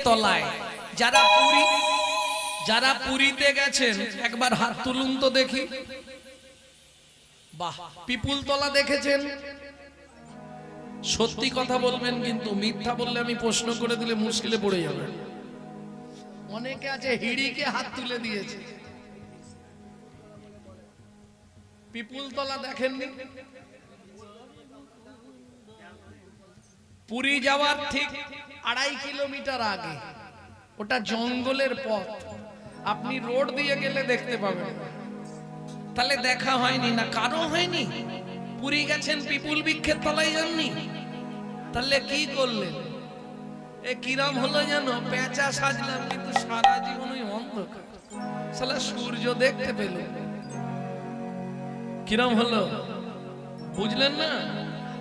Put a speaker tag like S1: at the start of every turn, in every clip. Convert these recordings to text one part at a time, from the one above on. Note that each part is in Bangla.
S1: তলায় যারা পুরীতে গেছেন একবার হাত তুলুন তো দেখি। বাহ, পিপুল তলা দেখেছেন? সত্যি কথা বলবেন, কিন্তু মিথ্যা বললে আমি প্রশ্ন করে দিলে মুশকিলে পড়ে যাবে। অনেকে আছে হিড়িকে হাত তুলে দিয়েছে। পিপুল তলা দেখেননি? পুরী যাওয়ার ঠিক 2.5 কিলোমিটার আগে, ওটা জঙ্গলের পথ, আপনি রোড দিয়ে গেলে দেখতে পাবেন। তাহলে দেখা হয়নি না? কারো হয়নি? পুরী গেছেন, পিপুল বৃক্ষের তলায় যাননি, তাহলে কি করলেন? এ কিরাম হলো যেন পেঁচা সাজলাম কিন্তু সারা জীবন ওই অন্ধকার, শালা সূর্য দেখতে পেল। কিরাম হলো বুঝলেন না?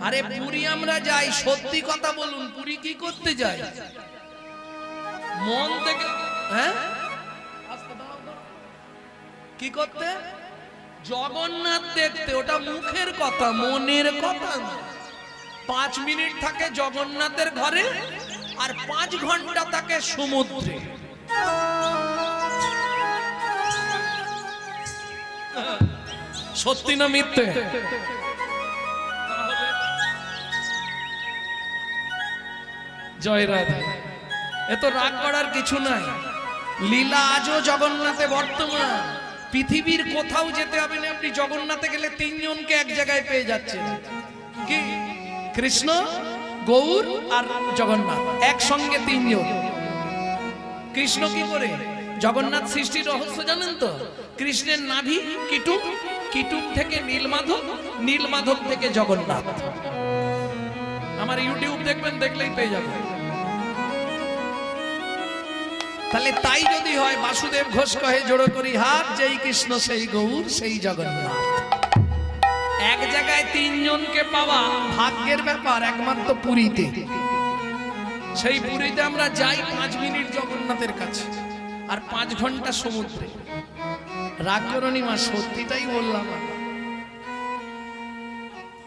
S1: আরে পুরী আমরা যাই, সত্যি কথা বলুন, পুরী কি করতে যাই? মন থেকে, হ্যাঁ কি করতে? জগন্নাথ দেখতে। ওটা মুখের কথা, মনের কথা না। 5 মিনিট থাকে জগন্নাথের ঘরে, আর 5 ঘন্টা থাকে সমুদ্রে। সত্যি না মিথ্যে? জয় রাধে। এত রাগ করার কিছু নাই। লীলা আজও জগন্নাথে বর্তমান। পৃথিবীর কোথাও যেতে হবে না, আপনি জগন্নাথে গেলে 3 জনকে এক জায়গায় পেয়ে যাচ্ছেন। কি? কৃষ্ণ, গৌর আর জগন্নাথ একসঙ্গে 3 জন। কৃষ্ণ কি করে? জগন্নাথ সৃষ্টির রহস্য জানেন তো? কৃষ্ণের নাভি কিটুক, কিটুক থেকে নীলমাধব, নীলমাধব থেকে জগন্নাথ। আমার ইউটিউব দেখবেন, দেখলেই পেয়ে যাবেন। তাহলে তাই যদি হয়, বাসুদেব ঘোষ কহে জোড়ো করি হাত, যেই কৃষ্ণ সেই গৌর সেই জগন্নাথ। এক জায়গায় 3 জনকে পাওয়া ভাগ্যের ব্যাপার, একমাত্র পুরীতে। সেই পুরীতে আমরা যাই 5 মিনিট জগন্নাথের কাছে, আর 5 ঘন্টা সমুদ্রে। রাগ করনি মা, সত্যিটাই বললাম।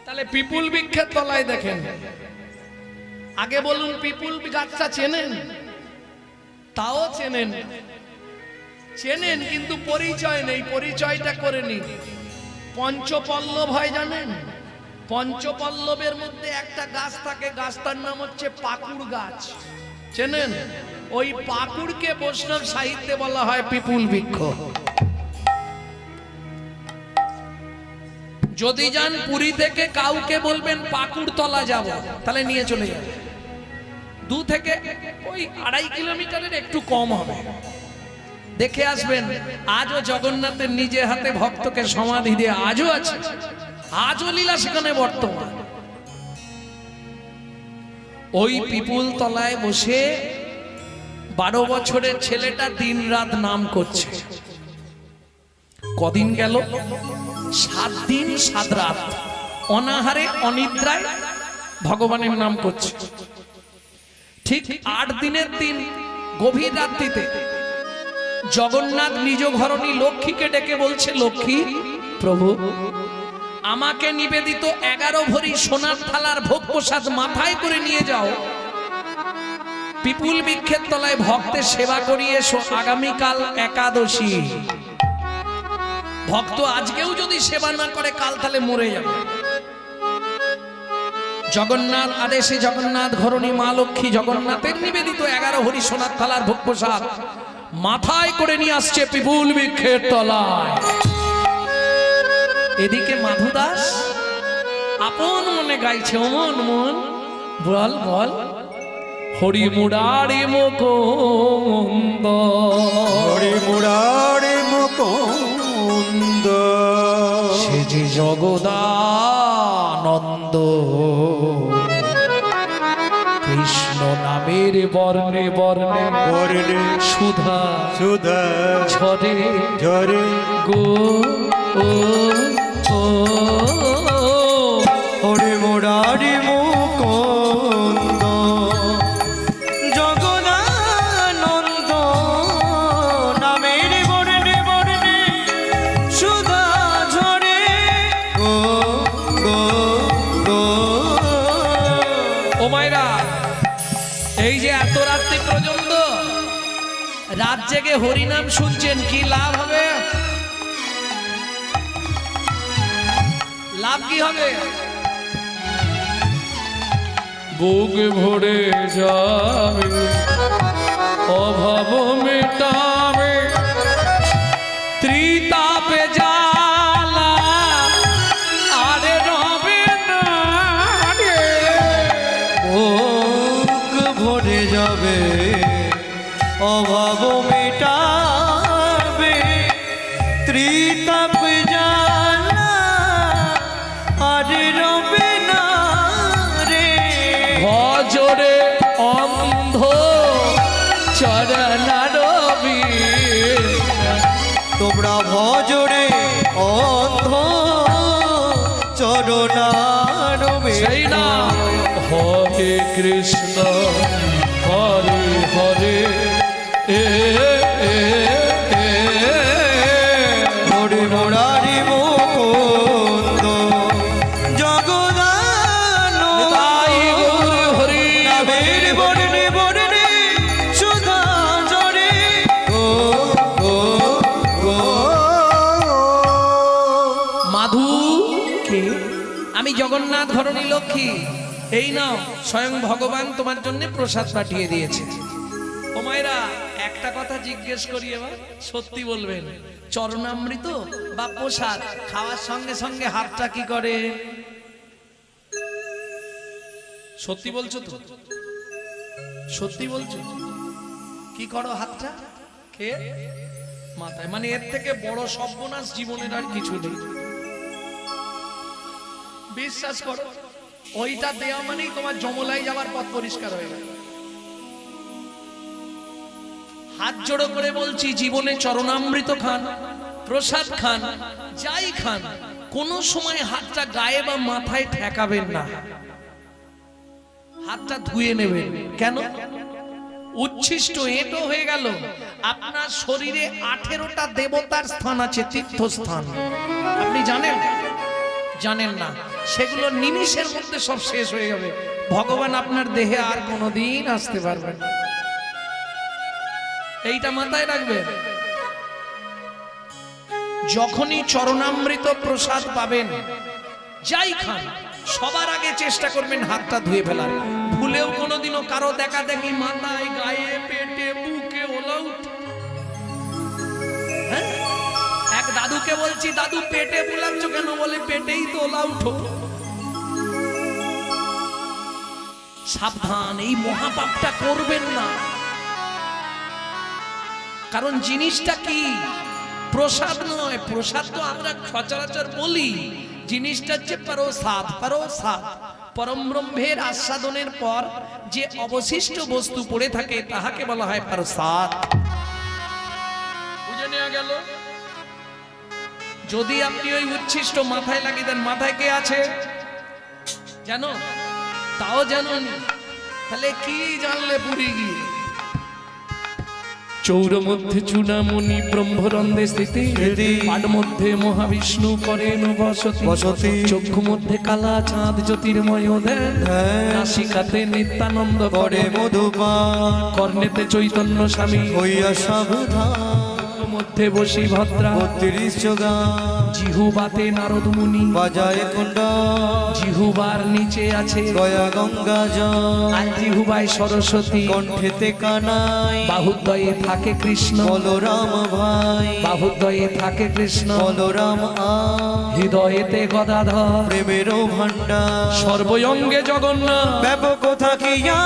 S1: তাহলে পিপুল বৃক্ষের তলায় দেখেন। আগে বলুন, পিপুল গাছটা চেনেন? তাও চেনেন, চেনেন কিন্তু পরিচয় নেই। পরিচয়টা করে নিন। পঞ্চপল্লব হয় জানেন? পঞ্চপল্লবের মধ্যে একটা গাছ থাকে, গাছটার নাম হচ্ছে পাকুড় গাছ। চেনেন? ওই পাকুড়কে বৈষ্ণব সাহিত্যে বলা হয় পিপুল বৃক্ষ। যদি যান পুরী থেকে, কাউকে বলবেন পাকুড় তলা যাব, তাহলে নিয়ে চলে যাবে। 2 থেকে ওই 2.5 কিলোমিটারের একটু কম হবে। দেখে আসবেন। আজও জগন্নাথের নিজে হাতে ভক্তকে সমাধি দিয়ে আজও আছে, আজও লীলা সেখানে বর্তমান। ওই পিপুল তলায় বসে 12 বছরের ছেলেটা দিনরাত নাম করছে। কদিন গেল? 7 দিন 7 রাত অনাহারে অনিদ্রায় ভগবানের নাম করছে। ঠিক 8 দিনের দিন গভীর রাত্রিতে জগন্নাথ নিজ ঘরণী লক্ষ্মীকে ডেকে বলছে, লক্ষ্মী প্রভু, আমাকে নিবেদিত 11 ভরি সোনার থালার ভোগ প্রসাদ মাথায় করে নিয়ে যাও, পিপুল বৃক্ষের তলায় ভক্তের সেবা করিয়ে এসো। আগামীকাল একাদশী। ভক্ত আজকেও যদি সেবা না করে, কাল তাহলে মরে যাবে। জগন্নাথ আদেশে জগন্নাথ ঘরণী মা লক্ষ্মী জগন্নাথের নিবেদিত 11 ভরি সোনার থালার ভোগ প্রসাদ মাথায় করে নিয়ে আসছে পিপুল বৃক্ষের তলায়। এদিকে মাধু দাস আপন মনে গাইছে, মন মন বল বল, হরি মুরারি মুকুন্দ,
S2: হরি মুরারি মুকুন্দ,
S1: সে যে জগদানন্দ, কৃষ্ণ নামের বর্ণে বর্ণে
S2: বর্ণে
S1: সুধা
S2: সুধা
S1: ঝরে
S2: ঝরে
S1: গো ও ও।
S2: হরি মুরারি মুকুন্দ, জগদানন্দ, নামের বর্ণে বর্ণে সুধা ঝরে গো গো গো।
S1: ও মায়েরা, এই যে এত রাত্রি পর্যন্ত রাত জেগে হরিনাম শুনছেন, কি লাভ হবে? লাভ কি হবে?
S3: বুক ভরে যাবে, অভাব মেটাবে, ত্রিতাপে জ্বালা আরে রবে না রে।
S2: বুক ভরে যাবে, অভাব মেটাবে, ত্রিতাপ জ্বালা আর রবে না রে।
S3: ভজরে অন্ধ চরণারবি,
S2: তোমরা ভজরে অন্ধ চরণারবে।
S3: সেই না হরে কৃষ্ণ হরে হরে এ এ এ
S2: হরে মুরারি মুকুন্দ জগদানো
S3: তাই গৌর হরি
S2: নামের বর্ণে বর্ণে সুধা ঝরে গো গো গো।
S1: মাধু কে? আমি জগন্নাথ ধরণী লক্ষ্মী। এই নাও, স্বয়ং ভগবান তোমার জন্য প্রসাদ পাঠিয়ে দিয়েছে। ও মায়েরা, একটা কথা জিজ্ঞেস করি এবার, সত্যি বলবেন, চরণামৃত বা প্রসাদ খাওয়ার সঙ্গে সঙ্গে হাতটা কি করে? সত্যি বলছো তো? সত্যি বলছো? কি করো হাতটা? কে? মাথায়। মানে এর থেকে বড় সর্বনাশ জীবনের আর কিছু নেই। বিশ্বাস করো, ওইটা দেওয়া মানেই তোমার যমলাই যাওয়ার পথ পরিষ্কার হয়ে গেল। হাত জোড়ো করে বলছি, জীবনে চরণামৃত খান, প্রসাদ খান, যাই খান, কোন সময় হাতটা গায়ে বা মাথায় ঠেকাবেন না, হাতটা ধুয়ে নেবেন। কেন? উচ্ছিষ্ট এঁটো হয়ে গেল। আপনার শরীরে 18টা দেবতার স্থান আছে, তীর্থস্থান। আপনি জানেন? জানেন না। সেগুলো নিমিষের মধ্যে সব শেষ হয়ে যাবে। ভগবান আপনার দেহে আর কোনোদিন আসতে পারবেন না। এইটা মাথায় রাখবেন। যখনই চরণামৃত প্রসাদ পাবেন, যাই খান, সবার আগে চেষ্টা করবেন হাতটা ধুয়ে ফেলার। ভুলেও কোনোদিনও কারো দেখা দেখি মাথায়, গায়ে, পেটে, বুকে ওলাউট। হ্যাঁ, এক দাদুকে বলছি, দাদু পেটে বুলাচ্ছ কেন? বলে পেটেই তো ওলাউট। সাবধান, এই মহাপাপটা করবেন না। কারণ জিনিসটা কি? প্রসাদ নয়। প্রসাদ তো আমরা সচরাচর বলি, জিনিসটা হচ্ছে প্রসাদ। প্রসাদ পরম ব্রহ্মের আস্বাদনের পর যে অবশিষ্ট বস্তু পড়ে থাকে তাহাকে বলা হয় প্রসাদ। বুঝে নেওয়া গেল? যদি আপনি ওই উচ্ছিষ্ট মাথায় লাগিয়ে দেন, মাথায় কে আছে জানো? তাও জানোনি, তাহলে কি জানলে পুরী গিয়ে?
S3: চৌর মধ্যে চূড়ামণি ব্রহ্মরন্ধে স্থিতি, পাড মধ্যে মহাবিষ্ণু করেন বসতি, চক্ষু মধ্যে কালা চাঁদ জ্যোতির্ময় দেন, নাসিকাতে নিত্যানন্দ করে
S2: মধুপান,
S3: কর্ণেতে চৈতন্য স্বামী
S2: হইয়া সাবধান,
S3: মধ্যে বসি ভদ্রা
S2: 32 যোগান,
S3: জিহুবাতে নারদ মুনি
S2: বাজায় কুণ্ডা,
S3: জিহুবার নিচে আছে
S2: গয়া গঙ্গা জল,
S3: আর জিহুবায় সরস্বতী,
S2: কণ্ঠেতে কানাই,
S3: বাহুদ্বয়ে থাকে কৃষ্ণ,
S2: বলরাম ভাই,
S3: বাহুদ্বয়ে থাকে কৃষ্ণ,
S2: বলরাম আ,
S3: হৃদয়েতে গদাধর,
S2: প্রেমেরও ভান্ডার,
S3: সর্বঙ্গে জগন্নাথ,
S2: ব্যাপক থাকিয়া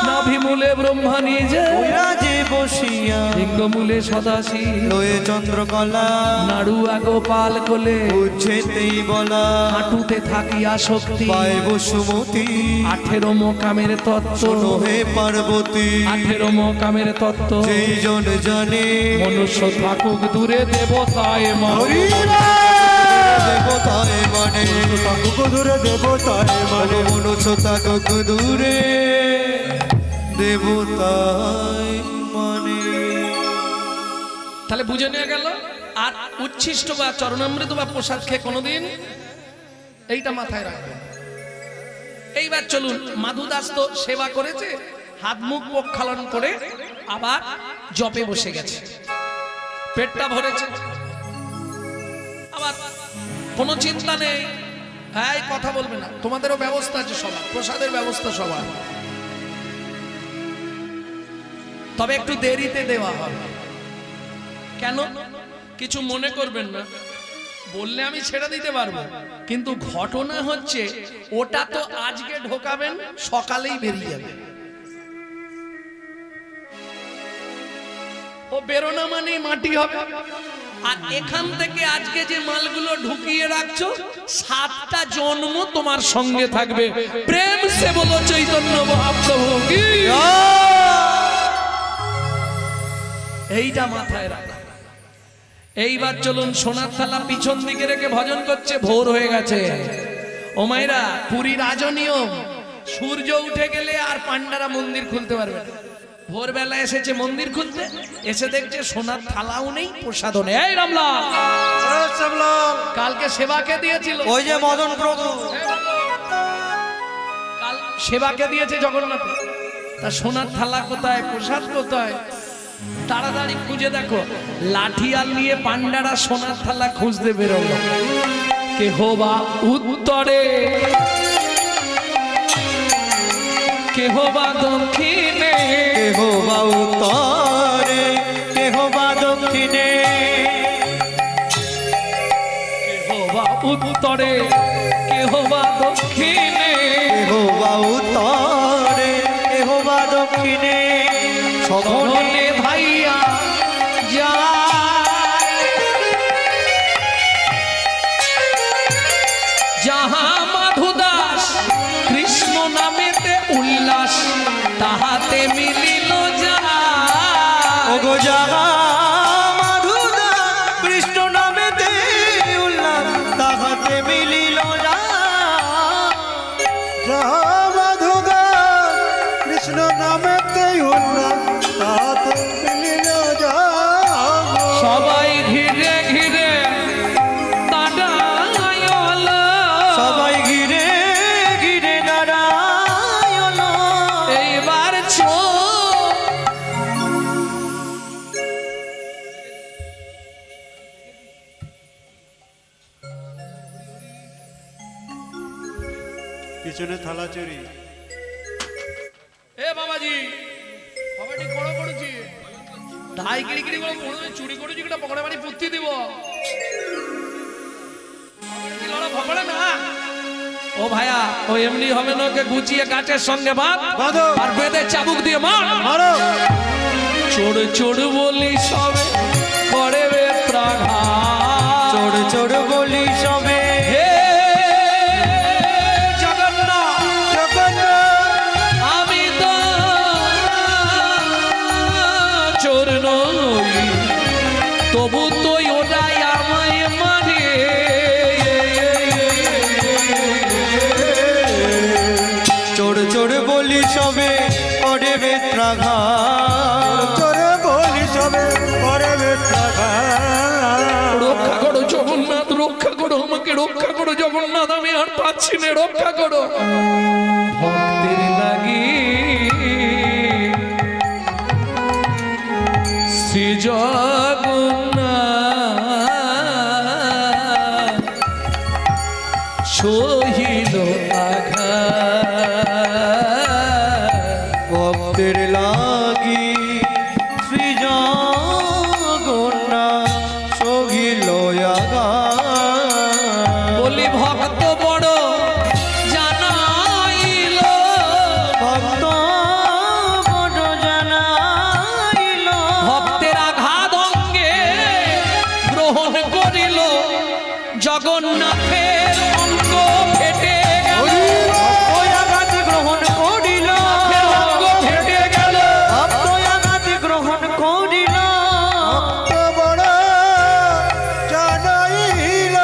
S3: নাভিমূলে ব্রহ্মা নিজে,
S2: রাজে বসিয়া,
S3: লিঙ্গমূলে সদাশিব,
S2: লয়ে চন্দ্রকলা,
S3: নাড়ুয়া গোপাল কোলে,
S2: উচ্ছেতেই বলা,
S3: হাঁটুতে থাকিয়া শক্তি,
S2: পায় বসুমতি,
S3: 18 মোকামের তত্ত্ব,
S2: শোনো হে পার্বতী,
S3: 18 মোকামের তত্ত্ব,
S2: যেই জন জানে,
S3: মনুষ্য থাকুক দূরে দেবতায় মানে,
S2: দেবতায় মানে, দেবতায় মানে, মনুষ্য থাকুক দূরে দেবতায় মানে।
S1: তাহলে বুঝে নেওয়া গেল। আর উচ্ছিষ্ট বা চরণামৃত বা প্রসাদ খেয়ে কোনোদিন এইটা মাথায় রাখবেন। এইবার চলুন, মাধু দাস তো সেবা করেছে, হাত মুখ প্রক্ষালন করে আবার জপে বসে গেছে, পেটটা ভরেছে, আবার কোনো চিন্তা নেই। হ্যাঁ, কথা বলবে না, তোমাদেরও ব্যবস্থা আছে, সবার প্রসাদের ব্যবস্থা সবার, তবে একটু দেরিতে দেওয়া হবে। কেন? কিছু মনে করবেন না, বললে আমি ছেড়ে দিতে পারবো, কিন্তু ঘটনা হচ্ছে ওটা তো আজকে ঢোকাবেন, সকালেই বেরিয়ে যাবে। ও বেরোনা মানেই মাটি হবে। আর এখান থেকে আজকে যে মালগুলো ঢুকিয়ে রাখছো, 7টা জন্ম তোমার সঙ্গে থাকবে। প্রেম সে বলো চৈতন্য মহাপ্রভু কি। এইটা মাথায় রাখা। এইবার চলুন, সোনার থালা পিছন দিকে রেখে ভজন করছে, ভোর হয়ে গেছে। ও মাইরা, পুরীর আজও নিয়ম, সূর্য উঠে গেলে আর পান্ডারা মন্দির খুলতে পারবে না। ভোরবেলা এসেছে মন্দির খুলতে, এসে দেখছে সোনার থালাও নেই, প্রসাদও নেই। এই রামলাল, কালকে সেবাকে দিয়েছিল,
S2: ওই যে মদন প্রভু
S1: কাল সেবাকে দিয়েছে জগন্নাথ, তা সোনার থালা কোথায়, প্রসাদ কোথায়? তাড়াতাড়ি খুঁজে দেখো, লাঠিয়াল নিয়ে পান্ডারা সোনার থালা খুঁজতে বেরোলো। কেহ বা উত্তরে, কেহ বা দক্ষিণে,
S2: কেহ বা উত্তরে, কেহ বা দক্ষিণে,
S1: কেহ বা উত্তরে, কেহ বা দক্ষিণে,
S2: কেহ বা উত্তরে, কেহ বা দক্ষিণে,
S1: সকলে ভাইয়া যায়। যাহা মাধুদাস কৃষ্ণ নামেতে উল্লাস, তাহাতে মিলিল যাহা।
S2: ওগো যাহা মাধুদা কৃষ্ণ নামেতে উল্লাস, তাহাতে মিলিল যাহা মাধুদা কৃষ্ণ নামেতে উল্লাস, তাহাতে মিলিল যাহা।
S1: সবাই ঘিরে ঘিরে দাঁড়ায়ল,
S2: সবাই ঘিরে ঘিরে দাঁড়ায়ল।
S1: এইবার
S2: পিছনে থালা চুরি।
S1: এ বাবাজি, বাবাটি বড় করেছি, ঢাই গিরি গিরি করে মনে চুরি করেছি, কিনা পকড়ে বাড়ি পুঁতি দিব। ও ভাইয়া, ও এমনি হবে না, ওকে গুছিয়ে গাছের সঙ্গে বাঁধো আর বেঁধে চাবুক দিয়ে মারো। চোর চোর বলি সবে করে বেত্রাঘাত,
S2: চোর চোর বলি সবে
S1: হে জগন্নাথ,
S2: জগন্নাথ,
S1: আমি তো চোর নই, তবু তুই ওটাই আমায় মারে।
S2: চোর চোর বলি সবে করে বেত্রাঘাত, চোর বলি সবে করে বেত্রাঘাত।
S1: রক্ষা করো জগন্নাথ, রক্ষা করো আমাকে, রক্ষা করো জগন্নাথ, আমি আর পাচ্ছি না, রক্ষা করো। ভক্তের লাগি শ্রী জগন্নাথ সহিল আঘাত।
S2: ভক্তের লাগি শ্রী জগন্নাথ সহিল আঘাত।
S1: বলি ভক্ত বড় জানাইল,
S2: ভক্ত বড় জানাইল,
S1: ভক্তের আঘাত অঙ্গে গ্রহণ করিল, জগন্নাথের অঙ্গ ফেটে গেল,
S2: ওই আঘাত গ্রহণ করিল,
S1: অঙ্গ ফেটে গেল।
S2: ওই আঘাত গ্রহণ করিল, ভক্ত বড় জানাইল।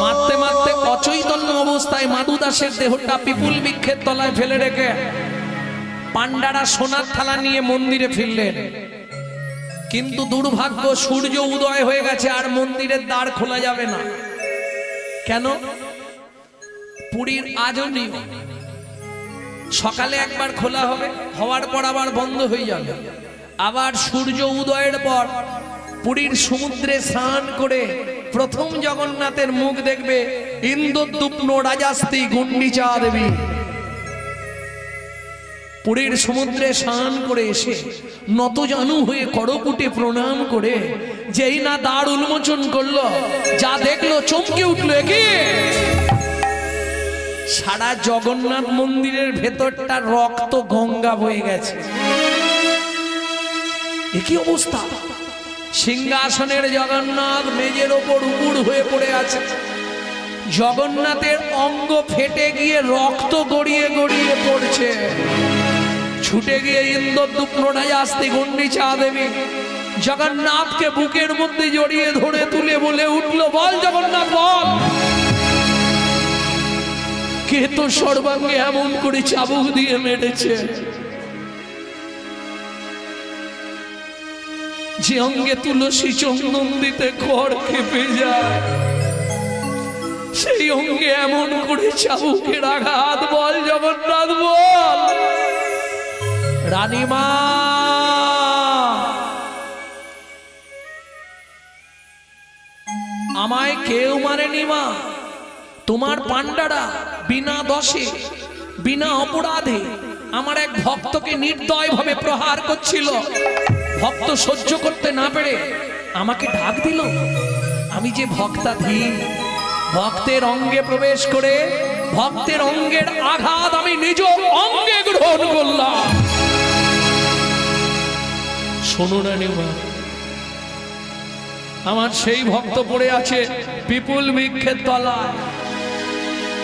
S1: মারতে মারতে অচৈতন্য অবস্থায় মাধুদাসের দেহটা পিপুল বৃক্ষের তলায় ফেলে রেখে পান্ডারা সোনার থালা নিয়ে মন্দিরে ফিরলেন। কিন্তু দুর্ভাগ্য, সূর্য উদয় হয়ে গেছে, আর মন্দিরের দ্বার খোলা যাবে না। কেন? পুরীর আজও নিয়ম, সকালে একবার খোলা হবে, হওয়ার পর আবার বন্ধ হয়ে যাবে। আবার সূর্য উদয়ের পর পুরীর সমুদ্রে স্নান করে প্রথম জগন্নাথের মুখ দেখবে ইন্দ্রদ্যুম্ন রাজাস্তি গুন্ডিচা দেবী। পুরীর সমুদ্রে স্নান করে এসে নতজানু হয়ে করপুটে প্রণাম করে যেই না দ্বার উন্মোচন করলো, যা দেখলো চমকে উঠলো, কি সারা জগন্নাথ মন্দিরের ভেতরটা রক্ত গঙ্গা বয়ে গেছে। একই অবস্থা, সিংহাসনের জগন্নাথ মেজের ওপর উপুড় হয়ে পড়ে আছে। জগন্নাথের অঙ্গ ফেটে গিয়ে রক্ত গড়িয়ে গড়িয়ে পড়ছে। ছুটে গিয়ে ইন্দ্রদ্যুম্ন রাজাস্তি গুন্ডিচা দেবী জগন্নাথকে বুকের মধ্যে জড়িয়ে ধরে তুলে বলে উঠলো, বল জগন্নাথ বল, কে তো সর্বাঙ্গে এমন করে চাবুক দিয়ে মেরেছে, যে অঙ্গে তুলসী চন্দন দিতে খড় খেপে যায়, সেই অঙ্গে এমন করে চাবুকের আঘাত, বল জগন্নাথ বল। রানীমা, আমায় কেউ মারেনি মা, তোমার পান্ডারা বিনা দোষে বিনা অপরাধে আমার এক ভক্তকে নির্দয়ভাবে প্রহার করছিল। ভক্ত সহ্য করতে না পেরে আমাকে ডাক দিল। আমি যে ভক্তাধীন, ভক্তের অঙ্গে প্রবেশ করে ভক্তের অঙ্গের আঘাত আমি নিজ অঙ্গে গ্রহণ করলাম। শোনো রানীমা, আমার সেই ভক্ত পড়ে আছে বিপুল বৃক্ষের তলায়,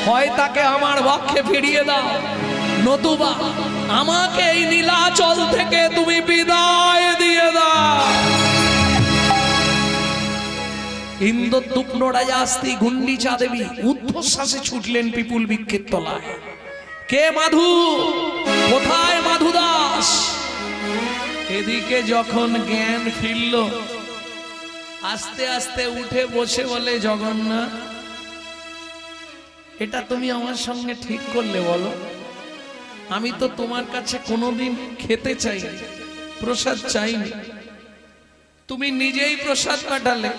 S1: হয় তাকে আমার বক্ষে ফিরিয়ে দাও, নতুবা আমাকে এই নীলাচল থেকে তুমি বিদায় দিয়ে দাও। ইন্দ্রদ্যুম্ন রাজাস্তি গুন্ডিচা দেবী ঊর্ধ্বশ্বাসে ছুটলেন বিপুল বৃক্ষের তলায়। কে মাধু, কোথায় মাধু দাস? এদিকে যখন জ্ঞান ফিরল, আস্তে আস্তে উঠে বসে বলে, জগন্নাথ, এটা তুমি আমার সঙ্গে ঠিক করলে বলো? আমি তো তোমার কাছে কোনোদিন খেতে চাইনি, প্রসাদ চাইনি, তুমি নিজেই প্রসাদ কাটালে,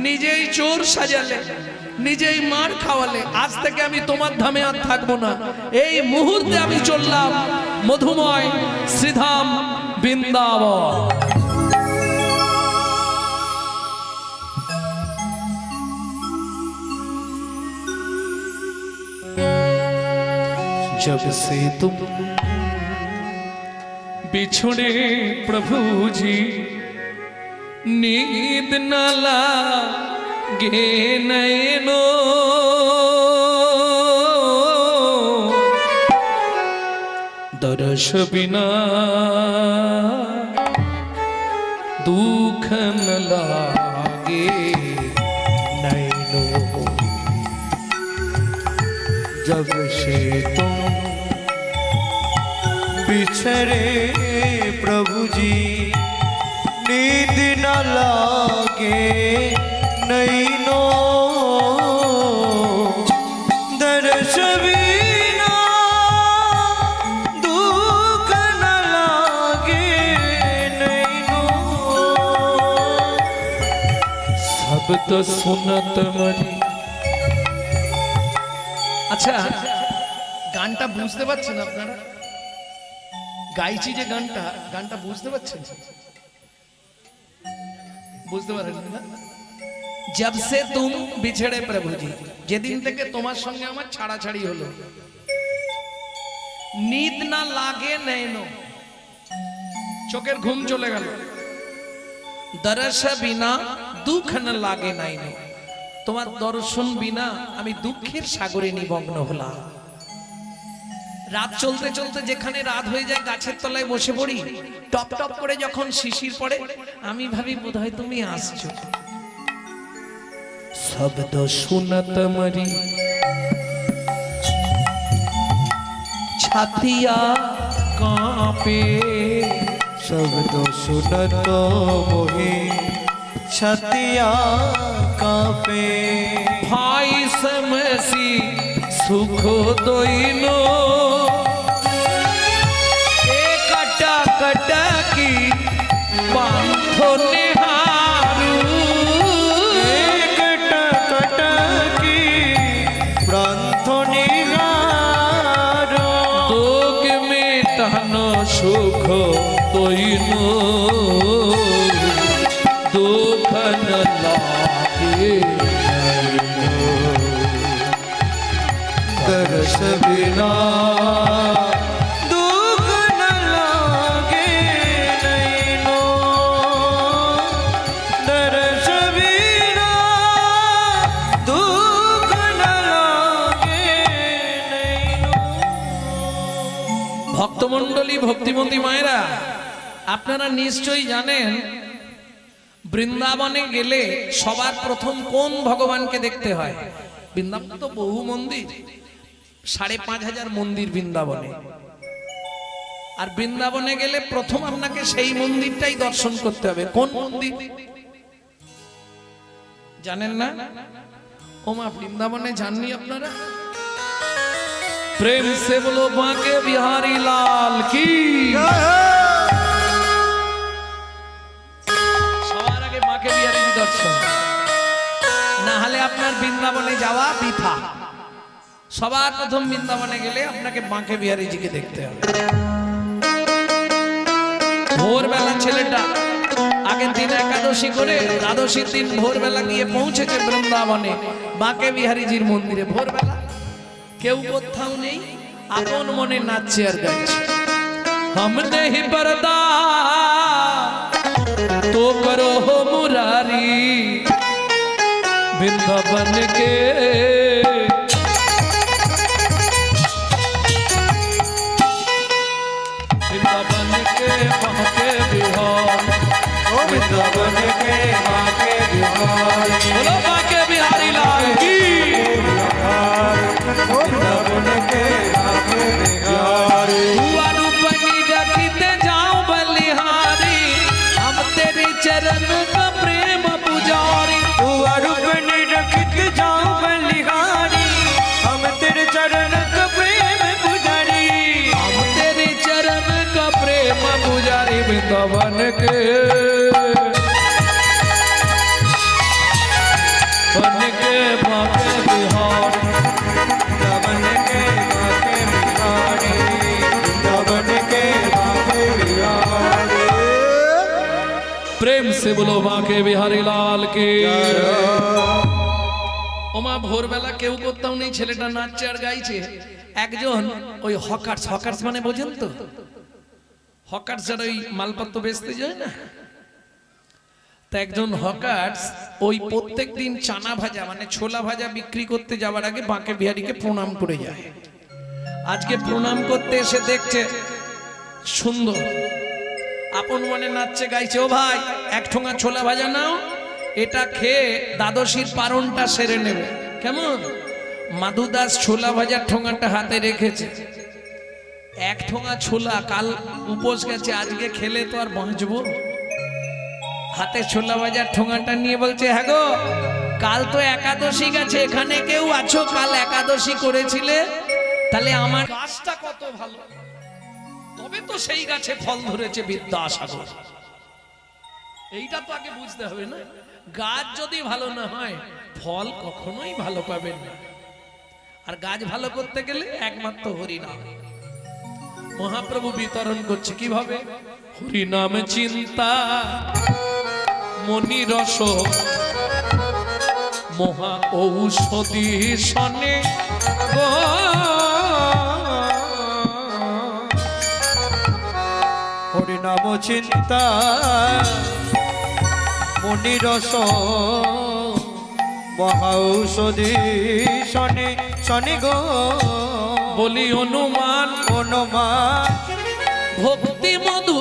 S1: নিজেই চোর সাজালে, নিজেই মার খাওয়ালে। আজ থেকে আমি তোমার ধামে আর থাকবো না। এই মুহূর্তে আমি চললাম মধুময় শ্রীধাম বৃন্দাবন। जब से तुम बिछड़े प्रभु जी, नींद न लागे नैनो, दर्श बिना दुख न लागे नैनो।
S2: जब से तुम बिछड़े प्रभु जी, नींद न लागे नैनो, दर्श बिना दुख न लागे नैनो।
S3: शब्द सुनत मरी।
S1: আচ্ছা, গানটা বুঝতে পারছেন আপনারা? গাইছি যে গানটা, গানটা বুঝতে পারছেন? বুঝতে পারেন না? जब से तुम बिछड़े प्रभु जी, যেদিন থেকে তোমার সঙ্গে আমার ছাড়াছাড়ি হলো, নিদ না লাগে নয়নো, চোখের ঘুম চলে গেল, দরস বিনা দুঃখ না লাগে নাইনো, তোমার দর্শন বিনা আমি দুঃখের সাগরে নিমগ্ন হলাম। রাত চলতে চলতে যেখানে রাত হয়ে যায় গাছের তলায় বসে পড়ি, টপ টপ করে যখন শিশির পড়ে আমি ভাবি বোধহয় তুমি আসছো।
S3: শব্দ শুনত মরি ছাতিয়া কাঁপে,
S2: शब्द सुनत मोहि छतिया कांपे।
S3: भाई समसी सुख दोइनो সুখ তৈন দুঃখ ন লাগে
S2: दर्श बिना दुख न लागे नैनो दर्श बिना दुख न लागे नैनो।
S1: ভক্তমণ্ডলী ভক্তিমতী মায়েরা, আপনারা নিশ্চয়ই জানেন বৃন্দাবনে গেলে সবার প্রথম কোন ভগবানকে দেখতে হয়? বৃন্দাবন তো বহু মন্দির, 5,500 মন্দির বৃন্দাবনে। আর বৃন্দাবনে গেলে প্রথম আপনাকে সেই মন্দিরটাই দর্শন করতে হবে। কোন মন্দির জানেন না? ওমা, বৃন্দাবনে যাননি আপনারা? প্রেম সে বলো বাঁকে বিহারী লাল কি। সবার আগে বাঁকে বিহারী দর্শন, না হলে আপনার বৃন্দাবনে যাওয়া বৃথা। সবার প্রথম বৃন্দাবনে গেলে আপনাকে বাঁকে বিহারীজিকে দেখতে হবে। ভোরবেলা ছেলেটা আগের দিন একাদশী করে দ্বাদশীর দিন ভোরবেলা গিয়ে পৌঁছেছে বৃন্দাবনে বাঁকে বিহারীজির মন্দিরে। ভোরবেলা কেউ কোথাও নেই, আপন মনে নাচছে আর গাইছে। हम नहीं पर्दा तो करो हो मुरारी वृंदावन के वृंदावन के बांके बिहार
S2: वृंदावन के बांके बिहारी
S1: बोलो बांके बिहारी लाल की।
S2: वृंदावन के बांके बिहारी
S1: हुआ रूपनी रखते जाओ बलिहारी, हम तेरे चरण का प्रेम पुजारी।
S2: तू अरूपनी रखित जाओ बलिहारी, हम तेरे चरण का प्रेम पुजारी।
S1: हम तेरे चरण का प्रेम पुजारी वृंदावन के बन के बांके बिहार।
S2: वृंदावन के बांके बिहारी वृंदावन के बांके बिहारी।
S1: प्रेम से बोलो बांके बिहारी लाल के। ওমা, ভোরবেলা কেউ কোথাও নেই, ছেলেটা নাচছে আর গাইছে। একজন ওই হকার্স মানে বোঝেন তো, হকার্স যারা ওই মালপত্র বেচতে যায় না, তা একজন হকার্স ওই প্রত্যেক দিন চানা ভাজা মানে ছোলা ভাজা বিক্রি করতে যাওয়ার আগে বাঁকে বিহারীকে প্রণাম করে যায়। আজকে প্রণাম করতে এসে দেখছে সুন্দর, আপন মনে নাচছে গাইছে। ও ভাই, এক ঠোঙা ছোলা ভাজা নাও, এটা খেয়ে দ্বাদশীর পারণটা সেরে নেবে। কেমন? মাধুদাস ছোলা ভাজার ঠোঙাটা হাতে রেখেছে। এক ঠোঙা ছোলা, কাল উপোস গেছে, আজকে খেলে তো আর বাঁচবো। হাতে ছোলা ভাজার ঠোঙাটা নিয়ে বলছে, হ্যাঁ গো, কাল তো একাদশী গেছে, এখানে কেউ আছো কাল একাদশী করেছিলে? তাহলে আমার গাছটা কত ভালো, তবে তো সেই গাছে ফল ধরেছে বিদ্যাসাগর। এইটা তো আগে বুঝতে হবে না? গাছ যদি ভালো না হয় ফল কখনোই ভালো পাবেন না। আর গাছ ভালো করতে গেলে একমাত্র হরিনাম। মহাপ্রভু বিতরণ করছে কিভাবে? হরিনাম চিন্তা মনি রস মহা ঔষধি সনে গো।
S2: হরিনাম চিন্তা মুনিরস মহাঔষধি শনি শনি গো।
S1: বলি অনুমান
S2: অনুমান
S1: ভক্তি মধু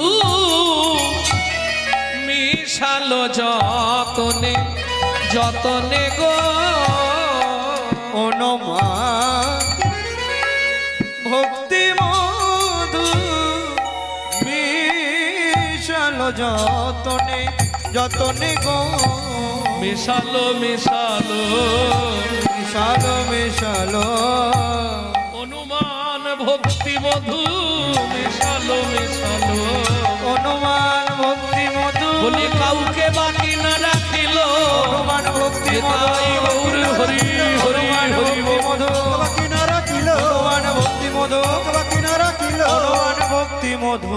S1: মিশালো যতনে যতনে গো।
S2: অনুমান ভক্তি মধু মিশালো যতনে যতনে গো।
S1: মিশালো মিশালো
S2: মিশালো মিশালো
S1: অনুমান ভক্তি মধু মিশালো মিশালো।
S2: অনুমান ভক্তি মধু
S1: বলি কাউকে বাকি না রাখিল।
S2: অনুমান ভক্তি মধু
S1: গৌর হরি হরি হরি
S2: মধু বাকি না রাখিল। অনুমান ভক্তি মধু বাকি না রাখিল। অনুমান ভক্তি মধু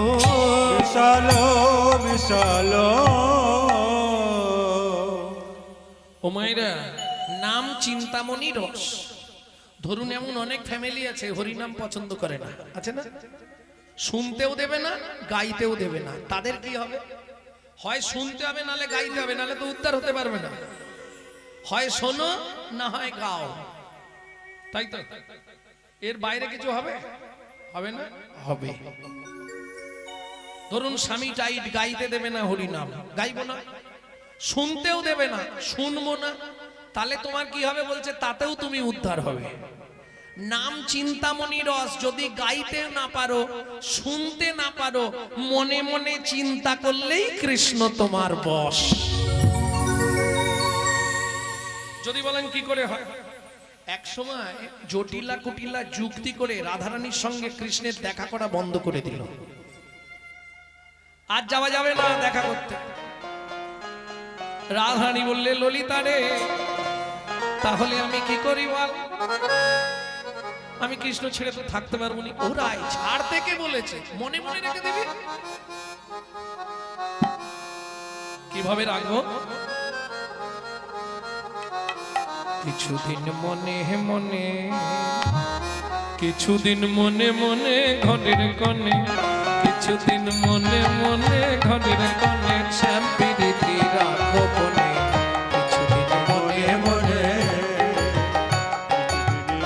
S2: মিশালো মিশালো।
S1: ও মায়েরা, নাম চিন্তামণি রস। ধরুন এমন অনেক ফ্যামিলি আছে হরিনাম পছন্দ করে না, আছে না? শুনতেও দেবে না, গাইতেও দেবে না। তাদের কি হবে? হয় শুনতে হবে, নালে গাইতে হবে, নালে তো উদ্ধার হতে পারবে না। হয় শোনো, না হয় গাও, তাই তো? এর বাইরে কিছু হবে? হবে না? হবে। ধরুন স্বামী টাইট, গাইতে দেবে না হরিনাম, গাইবো না। শুনতেও দেবে না, শুনবো না। তাহলে তোমার কি হবে বলছে? তাতেও তুমি উদ্ধার হবে। নাম চিন্তামণি রস যদি গাইতে না পারো, শুনতে না পারো, মনে মনে চিন্তা করলেই কৃষ্ণ তোমার বশ। যদি বলেন কি করে হয়? এক সময় জটিলা কুটিলা যুক্তি করে রাধারানীর সঙ্গে কৃষ্ণের দেখা করা বন্ধ করে দিল। আজ যাওয়া যাবে না দেখা করতে। রাধারানী বললে, ললিতা রে, তাহলে আমি কি করি বল? আমি কৃষ্ণ ছেড়ে তো থাকতে পারবো না। ওরাই ছাড় থেকে বলেছে, মনে মনে রেখে দিবি। কিভাবে রাখবো? কিছুদিন মনে মনে, কিছুদিন মনে মনে ঘরের কোণে, কিছুদিন মনে মনে ঘরের কোণে, শ্যাম প্রীতি রাখো বনে। কিছুদিন মনে মনে,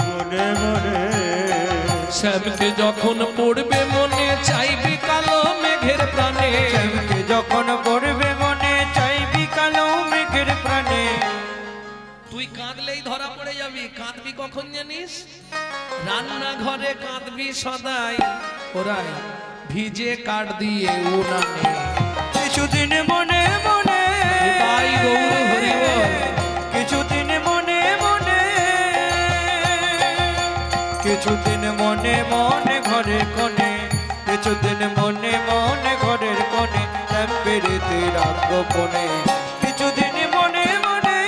S2: মনে মনে
S1: শ্যামকে যখন পড়বে মনে, চাইবি কালো মেঘের প্রাণে।
S2: শ্যামকে যখন পড়বে মনে, চাইবি কালো মেঘের প্রাণে।
S1: তুই কাঁদলেই ধরা পড়ে যাবি। কাঁদবি কখন জানিস? রান্নাঘরে কাঁদবি সদাই, ওরাই ভিজে কাঠ দিয়ে উনানে।
S2: কিছুদিন মনে মনে,
S1: তাই গৌর হরি বল।
S2: কিছুদিন মনে মনে, কিছুদিন মনে মনে ঘরের কোণে, কিছুদিন মনে মনে ঘরের কোণে, শ্যাম প্রীতি রাখো বনে। কিছুদিন মনে মনে,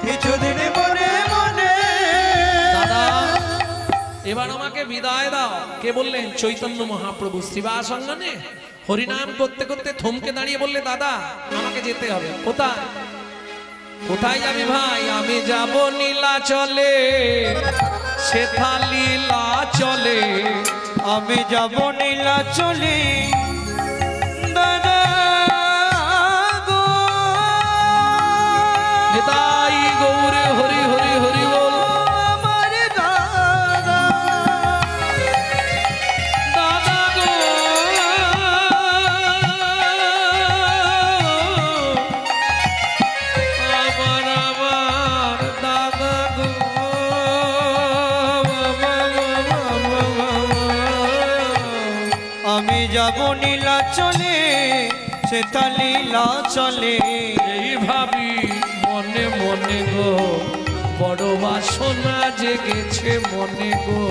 S2: কিছুদিন মনে মনে।
S1: দাদা, এবার আমাকে বিদায় দাও। কে বললেন? চৈতন্য মহাপ্রভু শ্রীবাস অঙ্গনে হরিনাম করতে করতে থমকে দাঁড়িয়ে বললে, দাদা আমাকে যেতে হবে। কোথায়? কোথায় যাবি ভাই? আমি যাব নীলাচলে, সেথা লীলা চলে।
S2: আমি যাব নীলাচলে দাদা গো।
S1: নিতাই গৌরে হরি হরি হরি বল।
S2: আমার দাদা,
S1: দাদা গো, আমার আমার দাদা গো।
S2: আমি যাব নীলাচলে, সেটা লীলা চলে।
S1: এই ভাবি মনে মনে গো, বড় বাসনা জেগেছে মনে গো।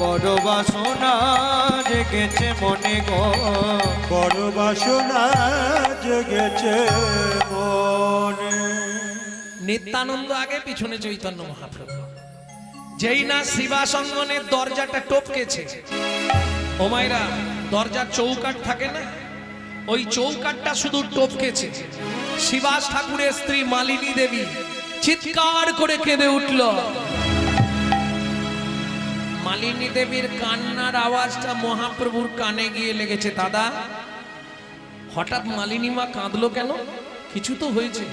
S2: বড় বাসনা জেগেছে মনে গো, বড় বাসনা জেগেছে মনে।
S1: নিত্যানন্দ আগে, পিছনে চৈতন্য মহাপ্রভু। যেই না শিবাসঙ্গনের দরজাটা টপকেছে, ও মায়েরা, দরজার চৌকাঠ থাকে না, ওই চৌকাঠটা শুধু টপকেছে। শিবাস ঠাকুরের স্ত্রী মালিনী দেবী চিৎকার করে কেঁদে উঠল। মালিনী দেবীর কান্নার আওয়াজটা মহাপ্রভুর কানে গিয়ে লেগেছে। দাদা, হঠাৎ মালিনী মা কাঁদলো কেন? কিছু তো হয়েছে।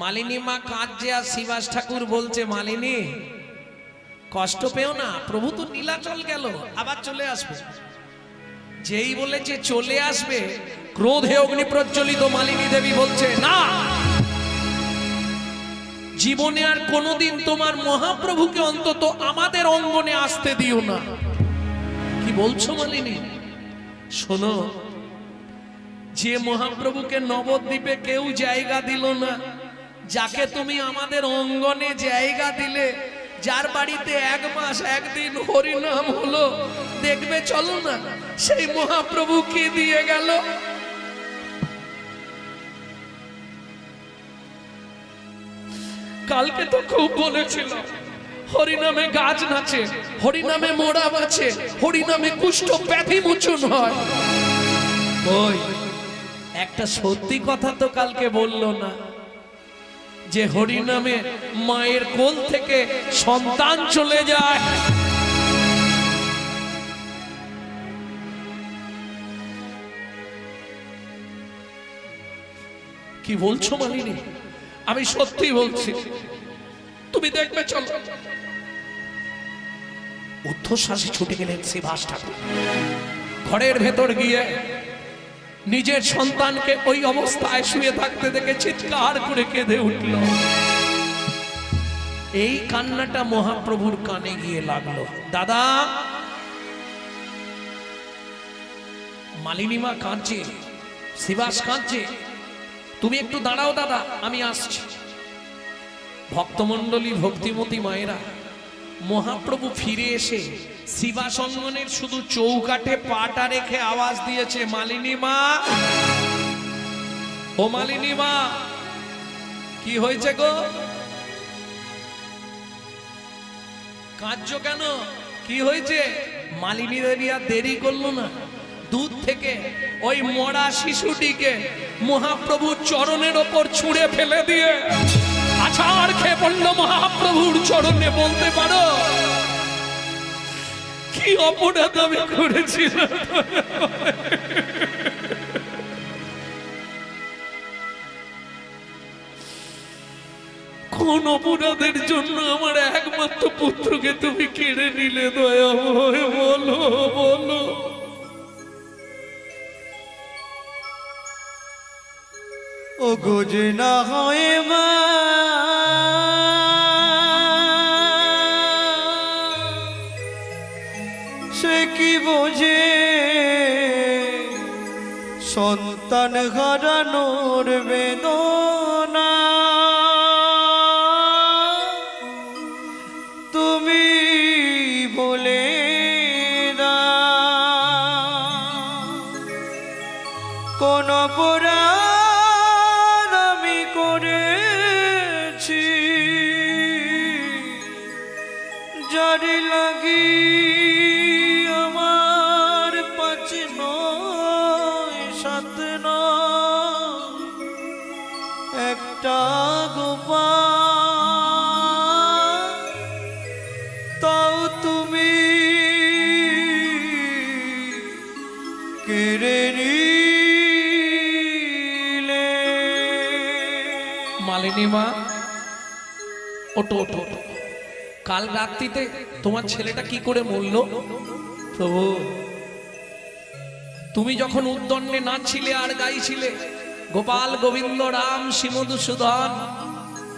S1: মালিনী মা কাঁদছে, আর শিবাস ঠাকুর বলছে, মালিনী কষ্ট পেও না, প্রভু তো নীলাচল গেল, আবার চলে আসবে। যেই বলেছে চলে আসবে, ক্রোধে অগ্নি প্রজ্বলিত মালিনী দেবী বলছে, না, জীবনে আর কোনোদিন তোমার মহাপ্রভুকে অন্তত আমাদের অঙ্গনে আসতে দিও না। কি বলছো মালিনী? শোনো, যে মহাপ্রভুকে নবদ্বীপে কেউ জায়গা দিল না, যাকে তুমি আমাদের অঙ্গনে জায়গা দিলে, যার বাড়িতে 1 মাস 1 দিন হরিনাম হলো, দেখবে চলো না, সেই মহাপ্রভু কি দিয়ে গেল? কালকে তো খুব বলেছিল
S3: হরিনামে গাছ নাচে, হরিনামে মোড়া বাঁচে, হরিনামে কুষ্ঠ ব্যাধি মোচন হয়। ওই একটা সত্যি কথা তো কালকে বললো না, যে হরিনামে মায়ের কোল থেকে সন্তান চলে যায়। কি বলছো মালিনী? আমি সত্যি বলছি, তুমি দেখবে। চলো। ঊর্ধ্বশ্বাসে ছুটে গেলেন শ্রীবাস ঠাকুর। ঘরের ভেতর গিয়ে নিজের সন্তানকে ওই অবস্থায় শুয়ে থাকতে দেখে চিৎকার করে কেঁদে উঠল। এই কান্নাটা মহাপ্রভুর কানে গিয়ে লাগলো। দাদা, মালিনী মা কাঁদছে, শ্রীবাস কাঁদছে, তুমি একটু দাঁড়াও দাদা, আমি আসছি। ভক্তমণ্ডলী, ভক্তিমতী মায়েরা, মহাপ্রভু ফিরে এসে শ্রীবাস অঙ্গনের শুধু চৌকাঠে পাটা রেখে আওয়াজ দিয়েছে, মালিনী মা, ও মালিনী মা, কি হয়েছে গো? কাঁদছো কেন? কি হয়েছে? মালিনী দেবী আর দেরি করলো না, দুধ থেকে ওই মরা শিশুটিকে মহাপ্রভুর চরণের ওপর ছুঁড়ে ফেলে দিয়ে আছাড় খেয়ে পড়ল মহাপ্রভুর চরণে। বলতে পারো কি অপরাধ আমি করেছিলাম? কোন অপরাধের জন্য আমার একমাত্র পুত্রকে তুমি কেড়ে নিলে দয়াময়? বলো বলো।
S2: ও গোজে না হয় মা, সে কি বোঝে সন্তান হারানোর বেদনা? তুমি বলে দাও, কোন অপরাধ আমি করেছি যারি লাগি আমার 5 নয় 7 নয় একটা গোপাল, তাও তুমি কেড়ে নিলে।
S3: মালিনী মা, ওটো ওটো ওটো। কাল রাত্রিতে তোমার ছেলেটা কি করে মরল? প্রভু, তুমি যখন উদ্দণ্ডে নাচছিলে আর গাইছিলে, গোপাল গোবিন্দ রাম শ্রীমধুসূদন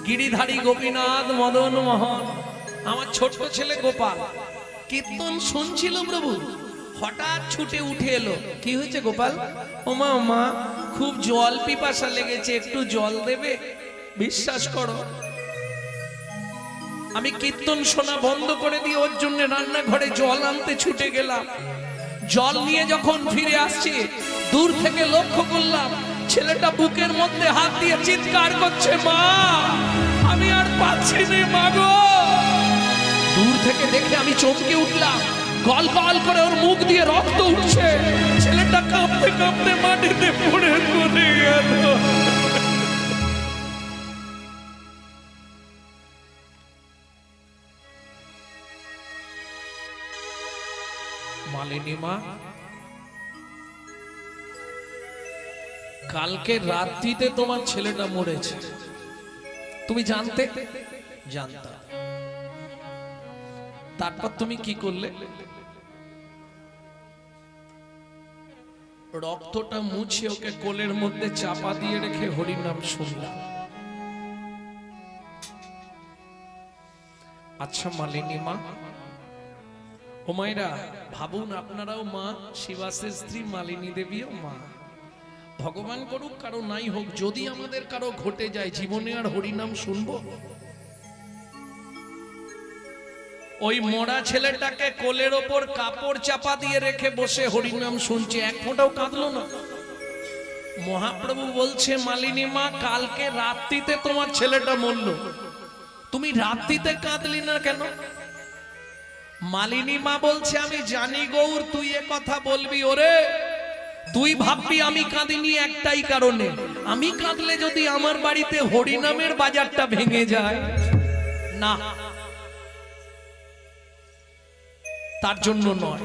S3: গিরিধারী গোপীনাথ মদন মোহন, আমার ছোট্ট ছেলে গোপাল কীর্তন শুনছিল প্রভু, হঠাৎ ছুটে উঠে এলো। কি হয়েছে গোপাল? ওমা ওমা, খুব জল পিপাসা লেগেছে, একটু জল দেবে? বিশ্বাস করো, আমি কীর্তন শোনা বন্ধ করে দিয়ে ওর জন্য রান্নাঘরে জল আনতে ছুটে গেলাম। জল নিয়ে যখন ফিরে আসছি, দূর থেকে লক্ষ্য করলাম ছেলেটা বুকের মধ্যে হাত দিয়ে চিৎকার করছে, মা আমি আর পাচ্ছি না মা গো। দূর থেকে দেখে আমি চমকে উঠলাম, গল গল করে ওর মুখ দিয়ে রক্ত উঠছে। ছেলেটা কাঁপতে কাঁপতে মাটিতে পড়ে চলে গেল। মালিনী মা, কালকে রাত্রিতে তোমার ছেলেটা মরেছে, তুমি জানতে? জানতাম। তারপর তুমি কি করলে? রক্তটা মুছে ওকে কোলের মধ্যে চাপা দিয়ে রেখে হরিনাম শুনলাম। আচ্ছা মালিনী মা, ও মায়েরা ভাবুন, আপনারাও মা, শিবাসের স্ত্রী মালিনী দেবীও মা। ভগবান করুক কারো নাই হোক, যদি আমাদের কারো ঘটে যায়, জীবনে আর হরিনাম শুনবো? ওই মরা ছেলেটাকে কোলের ওপর কাপড় চাপা দিয়ে রেখে বসে হরিনাম শুনছে, এক ফোঁটাও কাঁদলো না। মহাপ্রভু বলছে, মালিনী মা কালকে রাত্রিতে তোমার ছেলেটা মরল,
S1: তুমি রাত্রিতে কাঁদলি না কেন? মালিনী মা বলছে, আমি জানি গৌর তুই এ কথা বলবি, ওরে তুই ভাববি আমি কাঁদিনি একটাই কারণে, আমি কাঁদলে যদি আমার বাড়িতে হরিনামের বাজারটা ভেঙে যায়, না তার জন্য নয়।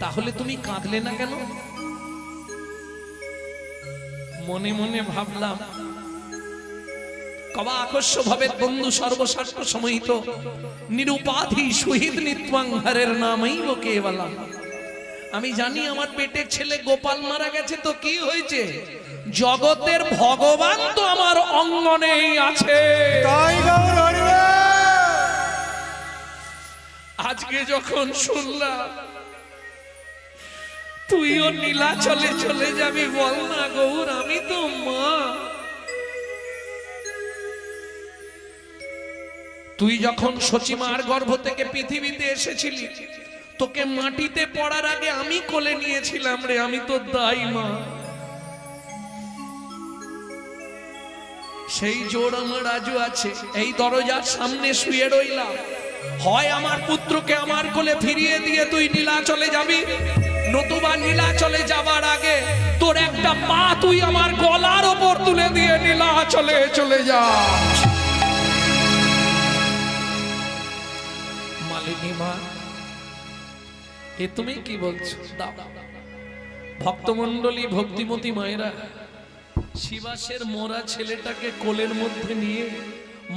S1: তাহলে তুমি কাঁদলে না কেন? মনে মনে ভাবলাম, কবা আকস্য ভাবে বন্ধু সর্বশাস্ত্র সমহিত নিরুপাধি শহীদ নিত্বাং হরের নামই কেবলম। আমি জানি আমার পেটের ছেলে গোপাল মারা গেছে, তো কি হয়েছে, জগতের ভগবান তো আমার অঙ্গনেই আছে। আজকে যখন শুনলাম তুইও নীলাচলে চলে যাবি, বল না গৌর, আমি তো মা। তুই যখন সচিমার গর্ভ থেকে পৃথিবীতে এসেছিলি, তোকে মাটিতে পড়ার আগে আমি কোলে নিয়েছিলাম রে, আমি তো দাই মা। সেই জোর আমার আজও আছে। এই দরজার সামনে শুয়ে রইলাম, হয় আমার পুত্রকে আমার কোলে ফিরিয়ে দিয়ে তুই নীলাচলে যাবি, নতুবা নীলাচলে যাবার আগে তোর একটা পা তুই আমার গলার ওপর তুলে দিয়ে নীলাচলে চলে যা। মালিনী মা, এ তুমি কি বলছো? দাও। ভক্তমণ্ডলী, ভক্তিমতী মায়েরা, শিবাসের মোরা ছেলেটাকে কোলের মধ্যে নিয়ে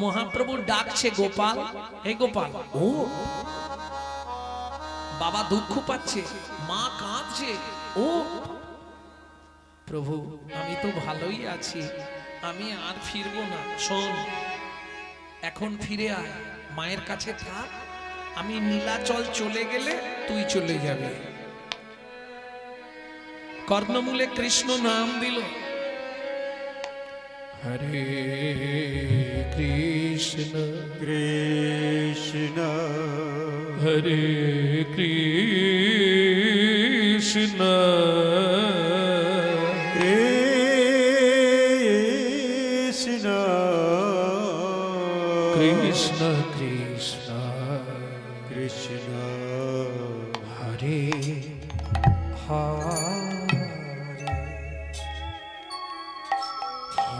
S1: মহাপ্রভু ডাকছে, গোপাল, হে গোপাল। ও বাবা দুঃখ পাচ্ছে, মা কাঁদছে, ও প্রভু আমি তো ভালোই আছি, আমি আর ফিরবো না। শোন, এখন ফিরে আয়, মায়ের কাছে থাক, আমি নীলাচল চলে গেলে তুই চলে যাবি। কর্ণমূলে কৃষ্ণ নাম দিল, হরে কৃষ্ণ
S2: কৃষ্ণ
S3: হরে কৃষ্ণ
S2: কৃষ্ণ
S3: কৃষ্ণ কৃষ্ণ
S2: কৃষ্ণ
S3: হরে হরে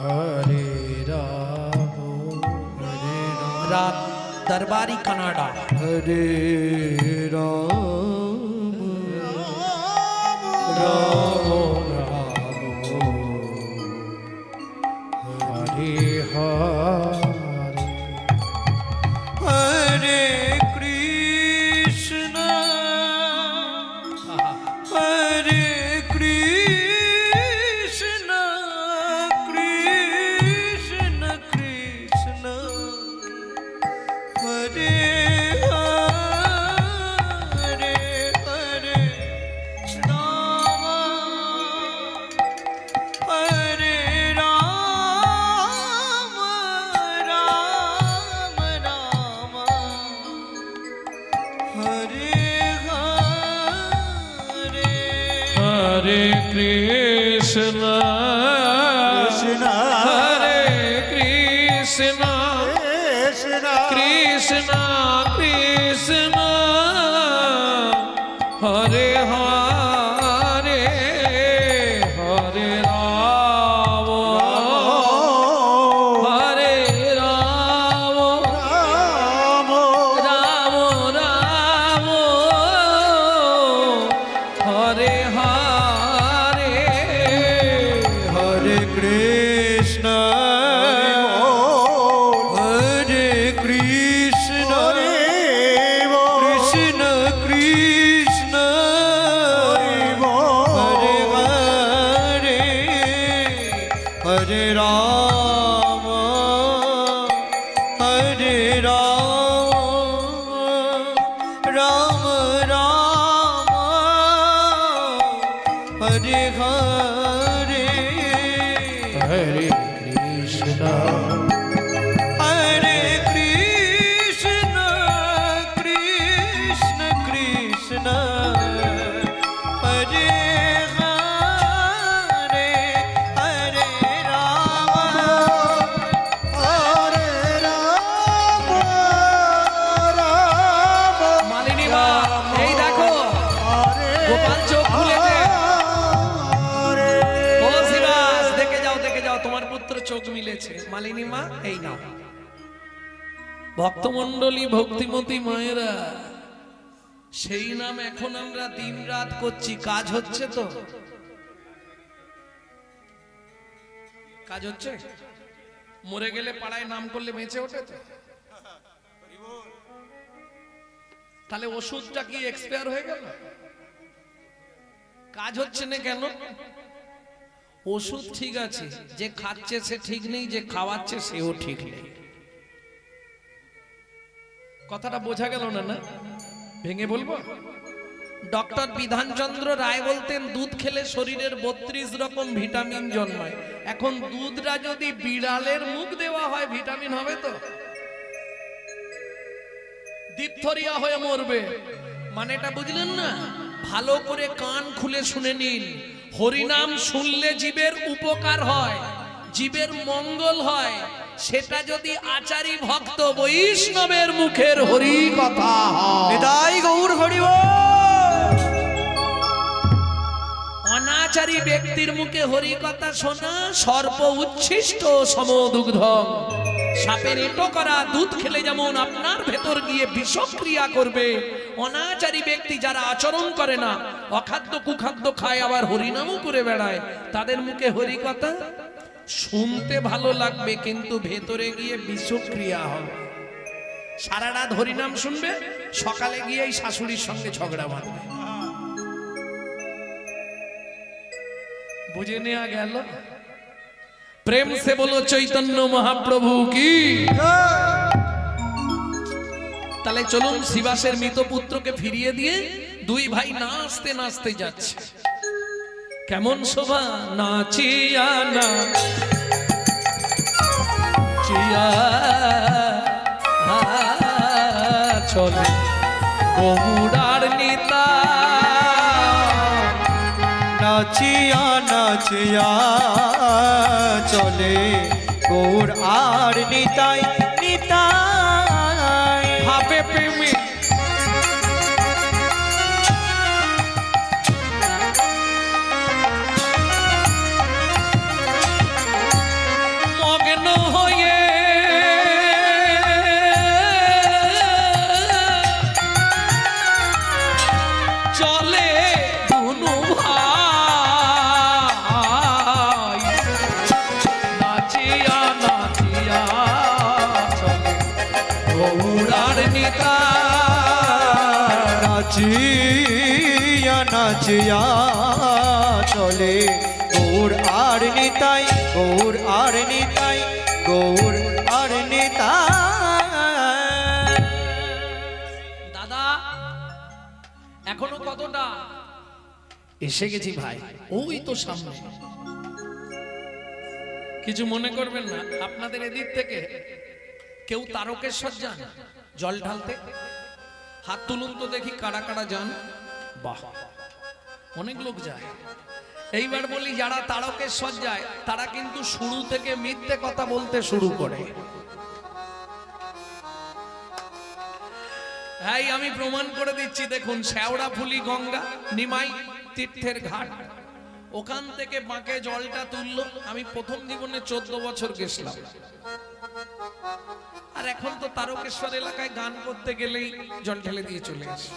S3: হরে রাম হরে রাম। দরবারি কানাডা।
S2: হরে রাম রাম রাম
S3: হরে হরে
S2: হরে কৃষ্ণ হরে কৃষ্ণ কৃষ্ণ কৃষ্ণ হরে হরে হরে রাম হরে রাম রাম রাম হরে হরে
S3: হরে কৃষ্ণ
S2: কৃষ্ণ
S3: হরে কৃষ্ণ
S2: কৃষ্ণ
S3: কৃষ্ণ কৃষ্ণ হরে হরে হরে রাম হরে রাম
S2: রাম
S3: রাম রাম হরে হরে
S2: হরে কৃষ্ণ হরে কৃষ্ণ কৃষ্ণ কৃষ্ণ হরে হরে হরে রাম হরে রাম রাম রাম হরে হরে
S3: হরে কৃষ্ণ
S2: হরে কৃষ্ণ কৃষ্ণ কৃষ্ণ হরে হরে হরে রাম হরে রাম
S1: গোপাল চোখ খুলেছে। ও শিবাস, দেখে যাও তোমার পুত্র চোখ মিলেছে। মালিনী মা, এই নাও। ভক্তমণ্ডলী, ভক্তিমতী মায়েরা, সেই নাম এখন আমরা দিন রাত করছি, কাজ হচ্ছে তো? কাজ হচ্ছে? মরে গেলে পাড়ায় নাম করলে বেঁচে ওঠে তো? তাহলে ওষুধটা কি এক্সপায়ার হয়ে গেল? কাজ হচ্ছে না কেন? ওষুধ ঠিক আছে, যে খাচ্ছে সে ঠিক নেই, যে খাওয়াচ্ছে সেও ঠিক নেই। কথাটা বোঝা গেল না? না ভেঙে বলবো? ডক্টর বিধানচন্দ্র রায় বলতেন দুধ খেলে শরীরের 32 রকম ভিটামিন জন্মায়। এখন দুধটা যদি বিড়ালের মুখ দেওয়া হয়, ভিটামিন হবে তো? ডিপথরিয়া হয়ে মরবে। মানেটা বুঝলেন না? ভালো করে কান খুলে শুনে নিন। হরিনাম শুনলে জীবের উপকার হয়, জীবের মঙ্গল হয়। সেটা যদি আচারী ভক্ত বৈষ্ণবের মুখের হরি কথা হয়।
S2: নিতাই গৌর হরি বল।
S1: অনাচারী ব্যক্তির মুখে হরি কথা শোনা সর্প উচ্ছিষ্ট সমদুগ্ধ। সাপের এঁটো করা দুধ খেলে যেমন আপনার ভেতর গিয়ে বিষক্রিয়া করবে, অনাচারী ব্যক্তি যারা আচরণ করে না, অখাদ্য কুখাদ্য খায়, আবার হরিনামও করে বেড়ায়, তাদের মুখে হরি কথা শুনতে ভালো লাগবে, কিন্তু ভেতরে গিয়ে বিষক্রিয়া হবে। সারা রাত হরিনাম শুনবে, সকালে গিয়ে এই শাশুড়ির সঙ্গে ঝগড়া বাঁধবে। বুঝে নেওয়া গেল? প্রেম সে বলো চৈতন্য মহাপ্রভু কি। তাহলে চলুন শিবাসের মৃত পুত্রকে ফিরিয়ে দিয়ে দুই ভাই নাচতে নাচতে যাচ্ছে। কেমন শোভা, নাচিয়া না চিয়া চলে গৌরার নিতা।
S2: নাচিয়া নাচিয়া চলে গৌর আর নিতাই নিতাই।
S1: ভাবে প্রেমী মগ্ন হয়ে চলে দুনু ভাই। নাচিয়া নাচিয়া চলে গৌরার নিতা।
S2: নাচিয়া নাচিয়া চলে গৌর আর নিতাই, গৌর আর নিতাই, গৌর আর নিতাই।
S1: দাদা এখনো কতটা? এসে গেছি ভাই, ওই তো সামনে। কিছু মনে করবেন না, আপনাদের এদিক থেকে কেউ তারকেশ্বর যান জল ঢালতে? হাত তুলুন তো দেখি কারা কারা যান। বাহ, অনেক লোক যায়। এইবার বলি, যারা তারকেশ্বর যায় তারা কিন্তু শুরু থেকে মিথ্যে কথা বলতে শুরু করে। হ্যাঁ, আমি প্রমাণ করে দিচ্ছি। দেখুন, শেওড়াফুলি গঙ্গা নিমাই তীর্থের ঘাট, ওখান থেকে বাঁকে জলটা তুললো। আমি প্রথম জীবনে 14 বছর গেছিলাম। আর এখন তো তারকেশ্বর এলাকায় গান করতে গেলেই জল ঢেলে দিয়ে চলে আসে।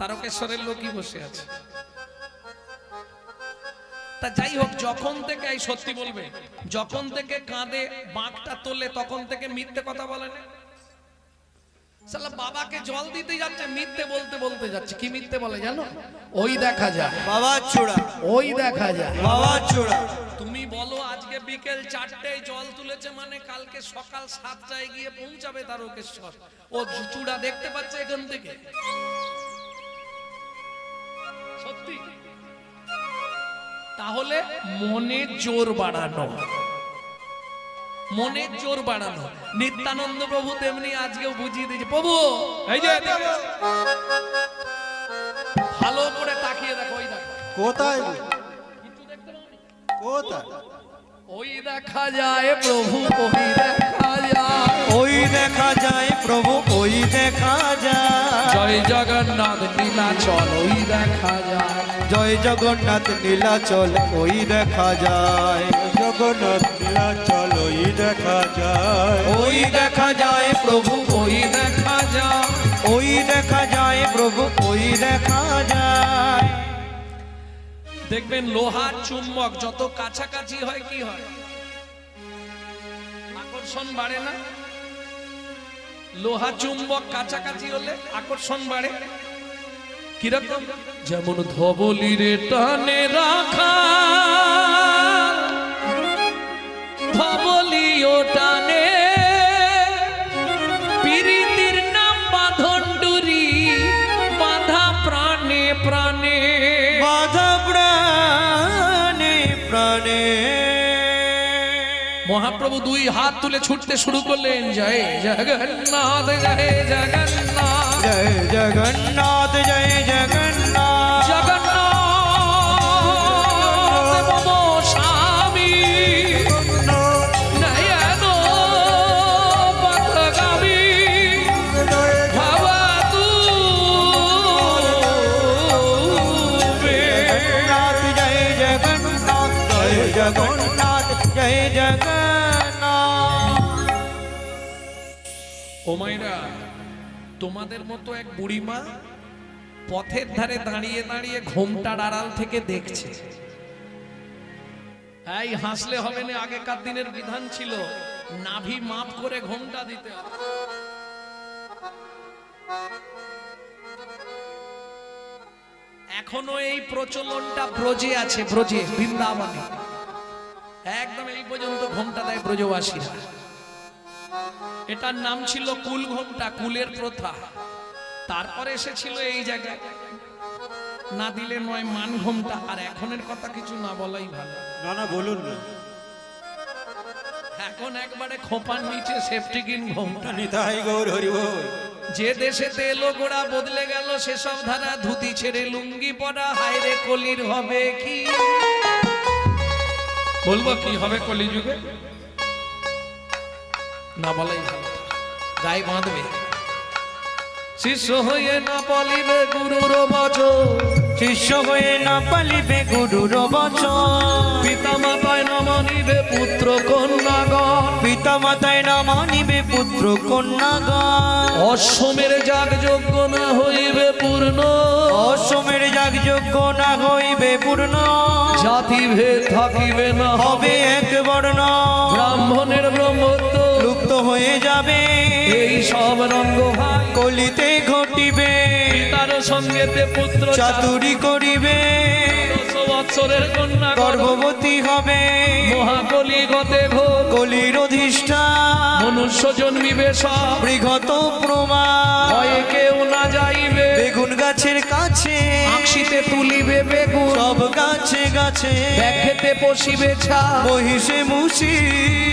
S1: তারকেশ্বরের লোকই বসে আছে। তা যাই হোক, যখন থেকে, এই সত্যি বলবে, যখন থেকে কাঁধে বাঁকটা তোলে তখন থেকে মিথ্যে কথা বলে না। শালা বাবাকে জল দিতে যাচ্ছে, মিথ্যে বলতে বলতে যাচ্ছে। কি মিথ্যে বলে জানো? ওই দেখা যায়
S2: বাবা চূড়া,
S1: ওই দেখা যায়
S2: বাবা চূড়া।
S1: তুমি বলো আজকে বিকেল 4টায় জল তুলেছে, মানে কালকে সকাল 7টায় গিয়ে পৌঁছাবে তারকেশ্বর। ও চূড়া দেখতে পাচ্ছে এখান থেকে। সত্যি? তাহলে মনের জোর বাড়ানো, মনের জোর বাড়ানো। নিত্যানন্দ প্রভু তেমনি আজকেও বুঝিয়ে দিয়েছে। প্রভু এই যে ভালো করে তাকিয়ে দেখো, ওই দেখো।
S4: কোথায়?
S1: কিছু দেখতে পাওনি?
S4: কোথায়?
S1: ওই দেখা যায় প্রভু, ওই দেখা যায়,
S2: ওই দেখা যায় প্রভু, ওই দেখা যায়।
S3: জয় জগন্নাথ নীলাচল ওই দেখা যায়,
S2: জয় জগন্নাথ নীলাচল ওই দেখা যায়।
S4: জগন্নাথ নীলাচল ওই দেখা যায়।
S2: ওই দেখা যায় প্রভু,
S3: ওই দেখা যায়।
S2: ওই দেখা যায় প্রভু, ওই দেখা যায়।
S1: দেখবেন লোহার চুম্বক যত কাছাকাছি হয় কি হয়, আকর্ষণ বাড়ে না? লোহা চুম্বক কাছাকাছি হলে আকর্ষণ বাড়ে। কিরকম?
S3: যেমন ধবলিরে টানে রাখা, ধবলিও টানে, পিরিতির নাম বাঁধন ডুরি, বাঁধা প্রাণে প্রাণে।
S2: বাধা প্রাণে প্রাণে।
S3: মহাপ্রভু দুই হাত তুলে ছুটতে শুরু করলেন, জয় জগন্নাথ জয় জগন্নাথ
S2: জয় জগন্নাথ জয় জগন্নাথ।
S3: জগন্নাথ মম স্বামী, নয়ন পথগামী, ভবতু বে।
S2: জগন্নাথ জয় জগন্নাথ জয় জগন্নাথ জয় জগন্নাথ।
S1: ও মাইরা, তোমাদের মতো এক বুড়িমা পথের ধারে দাঁড়িয়ে দাঁড়িয়ে ঘোমটার আড়াল থেকে দেখছে। এই হাসলে হবে না, আগেকার দিনের বিধান ছিল নাভি মাপ করে ঘোমটা দিতে হবে। এখনো এই প্রচলনটা ব্রজে আছে, ব্রজে বৃন্দাবনে একদম এই পর্যন্ত ঘোমটা দেয় ব্রজবাসীরা। এটার নাম ছিল কুল ঘোমটা, কুলের প্রথা। তারপরে এসেছিল এই জায়গায় না দিলে নয় মান ঘোমটা। আর এখনের কথা কিছু না বলাই ভালো।
S4: না না বলুন না।
S1: এখন একবারে খোপার নিচে সেফটিকিন ঘোমটা।
S4: নিতাই গৌর হরি বল।
S1: যে দেশেতে এলো গোড়া বদলে গেল সেসব ধারা, ধুতি ছেড়ে লুঙ্গি পরা, হায়রে কলির হবে কি? বলবো কি হবে কলিযুগে? না বলাই ভালো, গায়ে বাঁধবে। শিষ্য হয়ে না পালিবে গুরুর বচন,
S2: শিষ্য হয়ে না পালিবে গুরুর বচন।
S1: পিতা মাতায় না মানিবে পুত্র কন্যাগণ,
S2: পিতা মাতায় না মানিবে পুত্র কন্যাগণ।
S1: অশ্বমের যাগ যজ্ঞ না হইবে পূর্ণ,
S2: অশ্বমের যাগযজ্ঞ না হইবে পূর্ণ।
S1: জাতি ভেদ থাকিবে না,
S2: হবে এক বর্ণ,
S1: ব্রাহ্মণের ব্রহ্মত্ব
S2: লুপ্ত হয়ে যাবে।
S1: এই সব রঙ্গ ভাই
S2: কলিতে ঘটিবে,
S1: পিতার সঙ্গেতে পুত্র
S2: চাতুরি করিবে।
S1: 10 বৎসরের কন্যা
S2: গর্ভবতী হবে,
S1: মহাকলি গতে ঘোর,
S2: কলির অধিষ্ঠান।
S1: মনুষ্য জন্মিবে সব,
S2: বৃহৎ প্রমাণ।
S1: ভয়ে কেউ না যাইবে,
S2: বেগুন গাছের কাছে
S1: আঁকশিতে তুলিবে বেগুন,
S2: সব গাছে গাছে
S1: ব্যাঘেতে পশিবে ছা,
S2: মহিষে মুষি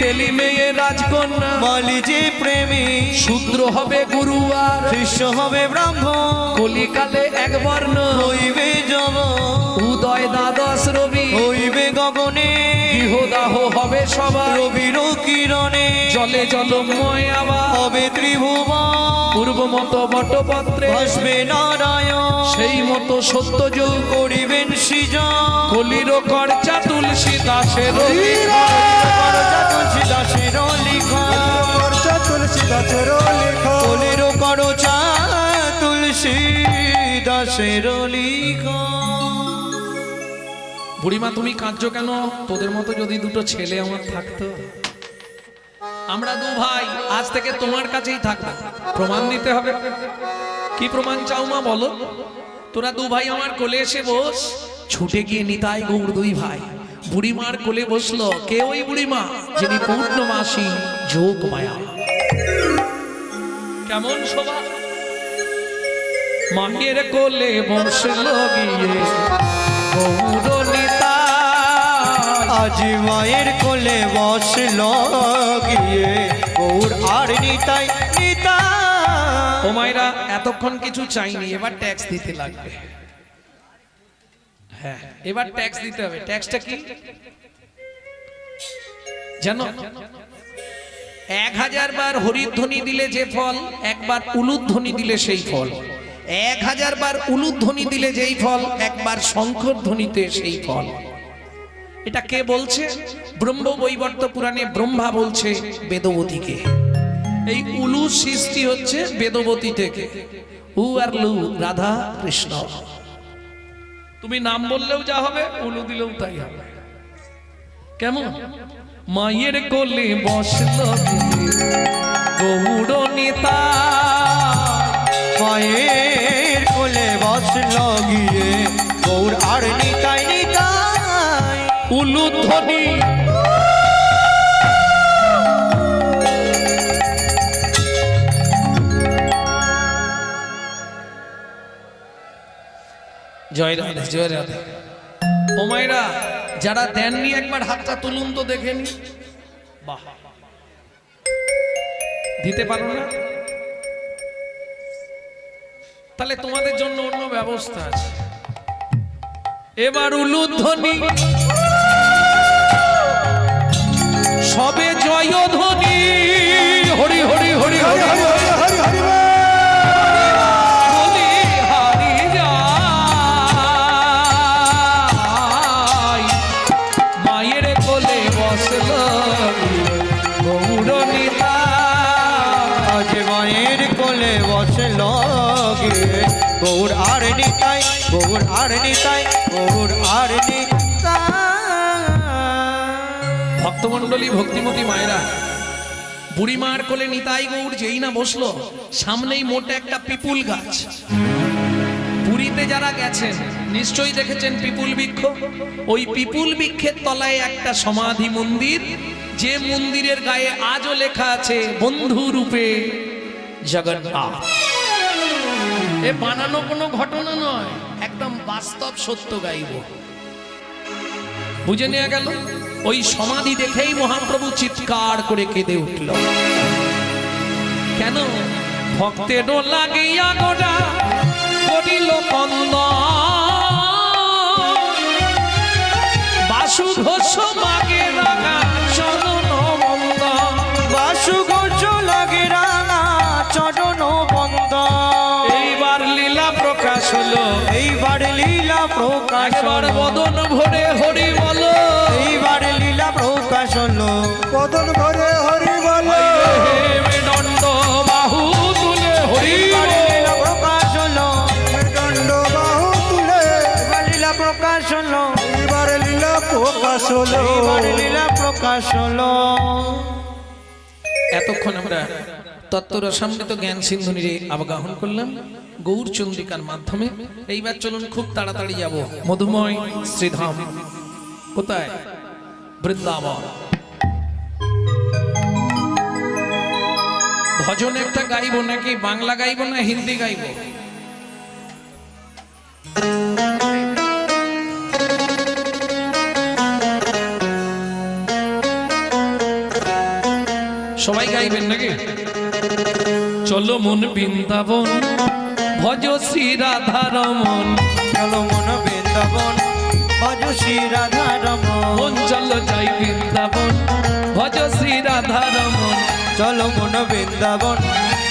S1: তেলি মেয়ে রাজকন্যা,
S2: মালি যে প্রেমী।
S1: শূদ্র হবে গুরু আর
S2: শিষ্য হবে ব্রাহ্মণ,
S1: কলিকালে এক বর্ণ,
S2: হইবে যম
S1: উদয় দ্বাদশ রবি,
S2: হইবে গগনে।
S1: গৃহদাহ হবে সবার,
S2: রবির কিরণে
S1: জলে জলময় আবার,
S2: হবে ত্রিভুবন।
S1: পূর্ব মতো বটপত্রে
S2: ভাসবে নারায়ণ,
S1: সেই মতো সত্য যুগ,
S2: করিবেন সৃজন।
S1: কলির কর্চা তুলসী দাসের
S2: তুলসী দাসের লিখন,
S4: খরচা তুলসী দাসের লেখা।
S2: কলির করচা তুলসী দাসের লিখন।
S1: বুড়িমা তুমি কাঁদছো কেন? তোদের মতো যদি দুটো ছেলে আমার থাকতো। আমরা দু ভাই আজ থেকে তোমার কাছেই থাকবো। প্রমাণ দিতে হবে। কি প্রমাণ চাও মা বলো? তোরা দু ভাই আমার কোলে এসে বস। ছুটে গিয়ে নিতাই গৌর দুই ভাই বুড়িমার কোলে বসলো। কে ওই বুড়িমা? যিনি পূর্ণমাসী যোগ মায়া। কেমন শোভা! মায়ের কোলে বসলো গিয়ে গৌর নিতাই।
S2: আজ মায়ের কোলে বসল গিয়ে গৌর আর নিতাই নিতাই।
S1: ও মায়েরা, এতক্ষণ কিছু চাইনি, এবার ট্যাক্স দিতে লাগবে। হ্যাঁ, এবার ট্যাক্স দিতে হবে। ট্যাক্সটা কি? জানো 1000 বার হরিধ্বনি দিলে যে ফল, একবার উলুধ্বনি দিলে সেই ফল। 1000 বার উলুধ্বনি দিলে যেই ফল, একবার শঙ্খর ধ্বনিতে সেই ফল। এটা কে বলছে? ব্রহ্ম বৈবর্ত পুরাণে ব্রহ্মা বলছে বেদবতীকে। এই উলু সৃষ্টি হচ্ছে বেদবতী থেকে। উ আর লু, রাধা কৃষ্ণ। তুমি নাম বললেও যা হবে, উলু দিলেও তাই হবে। কেমন? মায়ের কোলে বসল গৌড় নেতা,
S2: মায়ের কোলে বসল গিয়ে গৌর আর নিতাই নিতাই।
S1: উলুধ্বনি জয় রাধে, জয় রাধে। ও মায়েরা, যারা দেননি একবার হাতটা তুলুন তো দেখেনি। বাহ, দিতে পারো না? তাহলে তোমাদের জন্য অন্য ব্যবস্থা আছে। এবার উলুধ্বনি সবে জয়ধ্বনি, হরি হরি হরি হরি হরি
S4: হরি হরি হরি বল।
S1: বলি হারি যায়। মায়ের কোলে বসল গৌর নিতা,
S2: আজ মায়ের কোলে বসল গিয়ে গৌর আর নিতাই, গৌর আর নিতাই, গৌর আর নিতাই।
S1: ভক্তমণ্ডলী, ভক্তিমতী মায়েরা, বুড়িমার কোলে নিতাই গৌর যেই না বসলো, সামনেই মোটা একটা পিপুল গাছ। পুরীতে যারা গেছেন নিশ্চয়ই দেখেছেন পিপুল বৃক্ষ। ওই পিপুল বৃক্ষের তলায় একটা সমাধি মন্দির, যে মন্দিরের গায়ে আজও লেখা আছে বন্ধু রূপে জগন্নাথ। এ বানানো কোনো ঘটনা নয়, একদম বাস্তব সত্য গাইব। বুঝে নেওয়া গেল? ওই সমাধি দেখেই মহাপ্রভু চিৎকার করে কেঁদে উঠল। কেন? ভক্তের লাগিয়া গোড়া করিল কন্দ, বাসু ঘোষ মাগে রাগা চরণ বন্দ,
S2: বাসু গোচ লাগে রাঙা চরণ বন্দ।
S1: এইবার লীলা প্রকাশ হলো,
S2: এইবার লীলা প্রকাশ
S1: একবার
S2: হলো,
S1: বদন ভরে হরি বলো,
S2: এইবার লীলা প্রকাশ হলো।
S4: বদন ভরে হরি বল।
S1: দণ্ড বাহু তুলে হরি
S2: এইবার লীলা প্রকাশ হলো,
S4: দণ্ড বাহু তুলে
S2: এইবার লীলা প্রকাশ হলো,
S4: এবার লীলা প্রকাশ হলো।
S2: এইবার লীলা প্রকাশ হলো।
S1: এতক্ষণ আমরা তত্ত্বরসামৃত জ্ঞান সিন্ধুনিরে আবগাহন করলাম গৌর চন্দ্রিকার মাধ্যমে। এইবার চলুন খুব তাড়াতাড়ি যাব মধুময় শ্রীধাম। কোথায়? বৃন্দাবন। ভজন একটা গাইব নাকি বাংলা গাইব না হিন্দি গাইব? সবাই গাইবেন নাকি? চলো মন বৃন্দাবন, ভজ শ্রী রাধা রমন।
S2: চলো মন বৃন্দাবন, ভজ শ্রী রাধা রমন।
S1: মন চলো যাই বৃন্দাবন, ভজ শ্রী রাধা রমন।
S2: চলো মন বৃন্দাবন,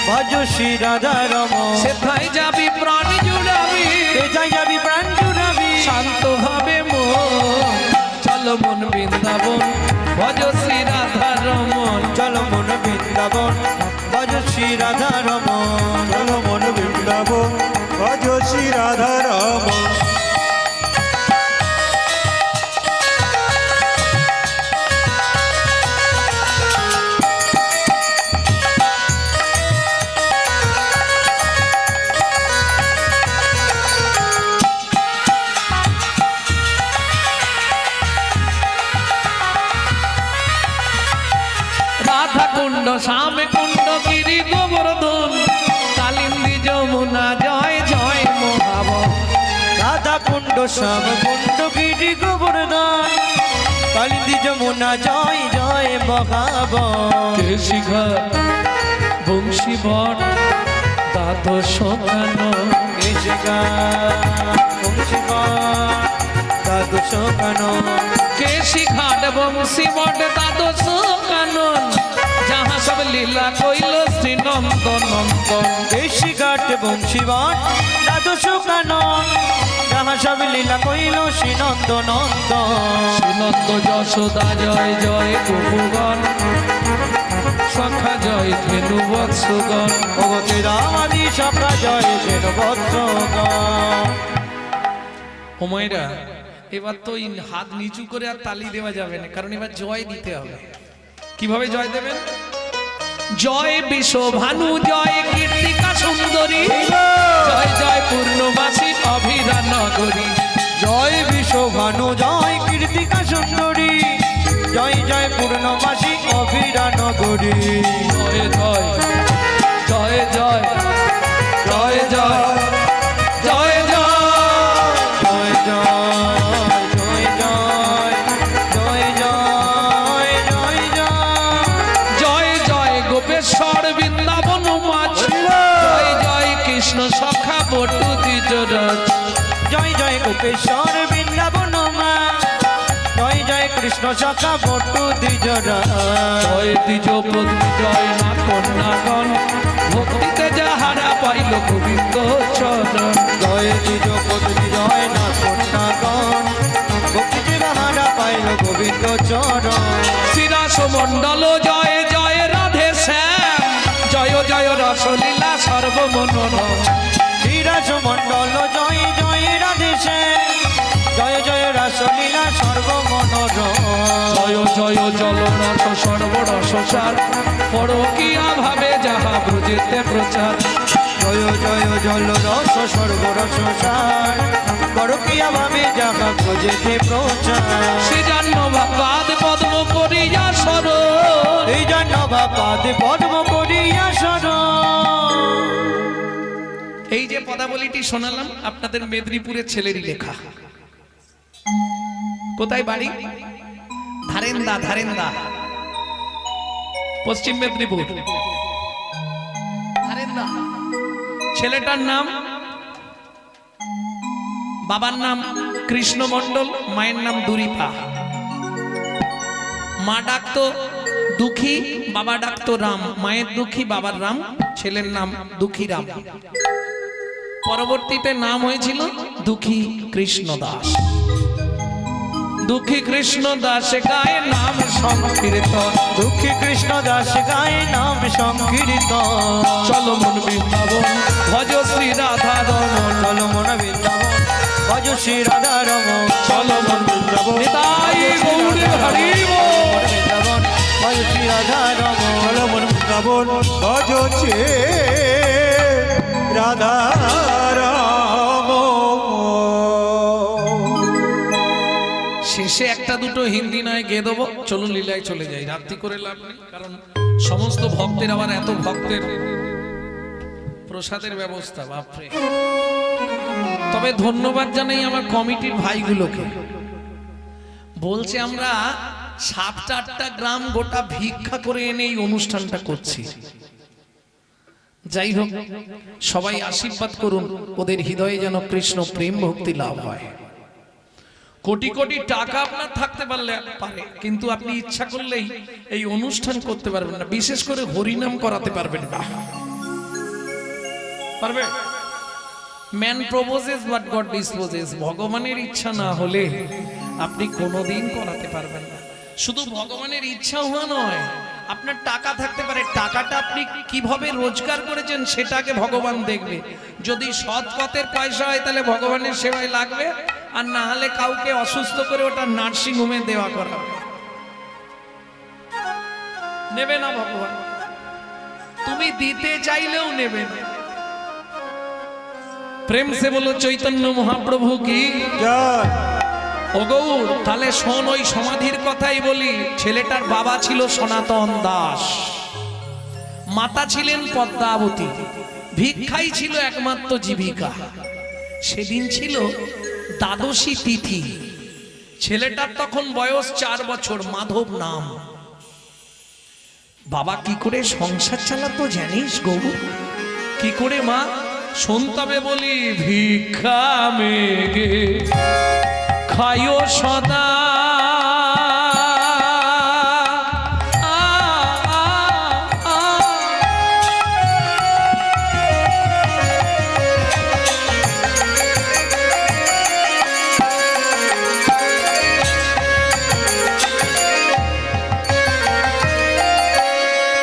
S2: ভজ শ্রী রাধা রমন।
S1: সেথায় যাবি প্রাণ জুড়াবি,
S2: কোথায় যাবি প্রাণ জুড়াবি,
S1: শান্ত ভাবে মন। চলো মন বৃন্দাবন, ভজ শ্রী রাধা রমন।
S2: চলো মন বৃন্দাবন, ভজ শ্রী রাধা রমন।
S4: চলো মন বৃন্দাবন, ভজ শ্রী রাধা রমন।
S1: রাধা কুণ্ড, শ্যাম কুণ্ড, গিরি গোবর্ধন, কালিন্দী যমুনা, জয় জয় মহাবন।
S2: রাধা কুণ্ড, শ্যাম কুণ্ড, গিরি গোবর্ধন, কালিন্দী যমুনা, জয় জয় মহাবন।
S1: শিখর বংশী বট, দাঁত শোকানো,
S2: কেশগা বংশীবন, দ্বাদশ কানন
S3: কেশি ঘাট বংশী বট দ্বাদশ কানন যাহা সব লীলা কইল শ্রী নন্দ নন্দন
S2: বেশি ঘাট বংশীবান দ্বাদশ কানন যাহা সব লীলা কইল শ্রী নন্দ নন্দন
S3: শ্রীনন্দ যশোদা জয় জয় গোপগণ সখা জয় ধেনু বৎসগণ
S2: ভগবতী রামাদি সখা জয় ধেনু বৎসগণ।
S3: ও মায়েরা, এবার তো এই হাত নিচু করে আর তালি দেওয়া যাবে না, কারণ এবার জয় দিতে হবে। কিভাবে জয় দেবেন? জয় বিশ্ব ভানু জয় কীর্তিকা সুন্দরী জয় জয় পূর্ণবাসী অভিরা নগরী
S2: জয় বিশ্বভানু জয় কীর্তিকা সুন্দরী জয় জয় পূর্ণমাসী অভিরা নগরী
S3: জয় জয় জয় জয় জয় জয় জয় জয়
S2: জয় জয় জয় জয় জয় জয় জয় জয়
S3: জয় জয় গোপেশ্বর বৃন্দাবন মাছ জয় জয় কৃষ্ণ সখা বটু দ্বিজরথ
S2: জয় জয় গোপেশ্বর বৃন্দাবন মা জয় জয় কৃষ্ণ সখা বটু দ্বিজরা
S3: জয় দ্বিজ পত্নী জয় না কন্যাগণ ভক্তিতে যাহারা পাইল গোবিন্দ চরণ
S2: জয় দ্বিজ পত্নী জয় না কন্যাগণ ভক্তি বাহারা পাইল গোবিন্দ চরণ
S3: শ্রীরাস মণ্ডল জয় জয় রাধে শ্যাম জয় জয় রসলীলা সর্বমনোরম
S2: শ্রীরাজ মণ্ডল জয় জয় রাধেশে জয় জয় রাসলীলা সর্বমনোরম
S3: জয় জয় জলরস সর্বরসার পরকীয়া ভাবে যাহা ব্রজেতে প্রচার
S2: জয় জয় জল রস সর্বরস সার পরকীয়া ভাবে যাহা খোঁজেতে প্রচার
S3: শ্রীজাহ্নবাদ পদ্ম করিয়া সর
S2: এই জন্য বাপাদ পদ্ম করিয়া সর
S3: এই যে পদাবলীটি শোনালাম আপনাদের মেদিনীপুরের ছেলেরই লেখা। কোথায় বাড়ি? ধারেন্দা, ধারেন্দা, পশ্চিম মেদিনীপুর। ধারেন্দা। ছেলেটার নাম, বাবার নাম কৃষ্ণ মণ্ডল, মায়ের নাম দুরিপা। মা ডাকতো দুঃখী, বাবা ডাকতো রাম। মায়ের দুঃখী, বাবার রাম, ছেলের নাম দুঃখী রাম। পরবর্তীতে নাম হয়েছিল দুঃখী কৃষ্ণ দাস। দুঃখী কৃষ্ণ দাস গায়ে নাম সংকীর্তন
S2: দুঃখী কৃষ্ণ দাস গায়ে নাম সংকীর্তন
S3: চলো মন বৃন্দাবন ভজ শ্রী রাধা রমন
S2: চলো মন বৃন্দাবন ভজ শ্রী রাধা রমন
S3: চলো মন বৃন্দাবন নিতাই গৌর হরি বল।
S2: বৃন্দাবন ভজ শ্রী রাধা রমন
S4: চলো মন বৃন্দাবন ভজছে রাধা রাম।
S3: শেষে একটা দুটো হিন্দি নয় গেয়ে দেবো, চলুন লীলায় চলে যাই, রাত্রি করে লাভ নেই, কারণ সমস্ত ভক্তের আবার এত ভক্তের প্রসাদের ব্যবস্থা, বাপরে। তবে ধন্যবাদ জানাই আমার কমিটির ভাইগুলোকে। বলছে আমরা 7-8টা গ্রাম গোটা ভিক্ষা করে এনে এই অনুষ্ঠানটা করছি। যাই হোক, সবাই আশীর্বাদ করুন, ওদের হৃদয়ে যেন কৃষ্ণ প্রেম ভক্তি লাভ হয়। কোটি কোটি টাকা আপনার থাকতে পারে, কিন্তু আপনি ইচ্ছা করলেই এই অনুষ্ঠান করতে পারবেন না, বিশেষ করে হরিনাম করাতে পারবেন না। পারবে? Man proposes but god disposes. ভগবানের ইচ্ছা না হলে আপনি কোনোদিন করাতে পারবেন না। শুধু ভগবানের ইচ্ছা হওয়া নয়, আপনার টাকা থাকতে পারে, টাকাটা আপনি কিভাবে রোজগার করেছেন সেটাকে ভগবান দেখবে। যদি সৎ পথের পয়সা হয় তাহলে ভগবানের সেবায় লাগবে, আর না হলে কাউকে অসুস্থ করে ওটা নার্সিং হোমে দেওয়া করা নেবে না ভগবান। তুমি দিতে চাইলেও নেবে না। প্রেম সে বলো চৈতন্য মহাপ্রভু কি
S4: জয়।
S3: ও গৌর। তাহলে শোন, ওই সমাধির কথাই বলি। ছেলেটার বাবা ছিল সনাতন দাস, মাতা ছিলেন পদ্মাবতী, ভিক্ষাই ছিল একমাত্র জীবিকা। সেদিন ছিল দ্বাদশী তিথি। ছেলেটার তখন বয়স 4 বছর, মাধব নাম। বাবা কি করে সংসার চালাতো জানিস গৌর? কি করে মা? শুনতে হবে বলি। ভিক্ষা মেগে খায় সদা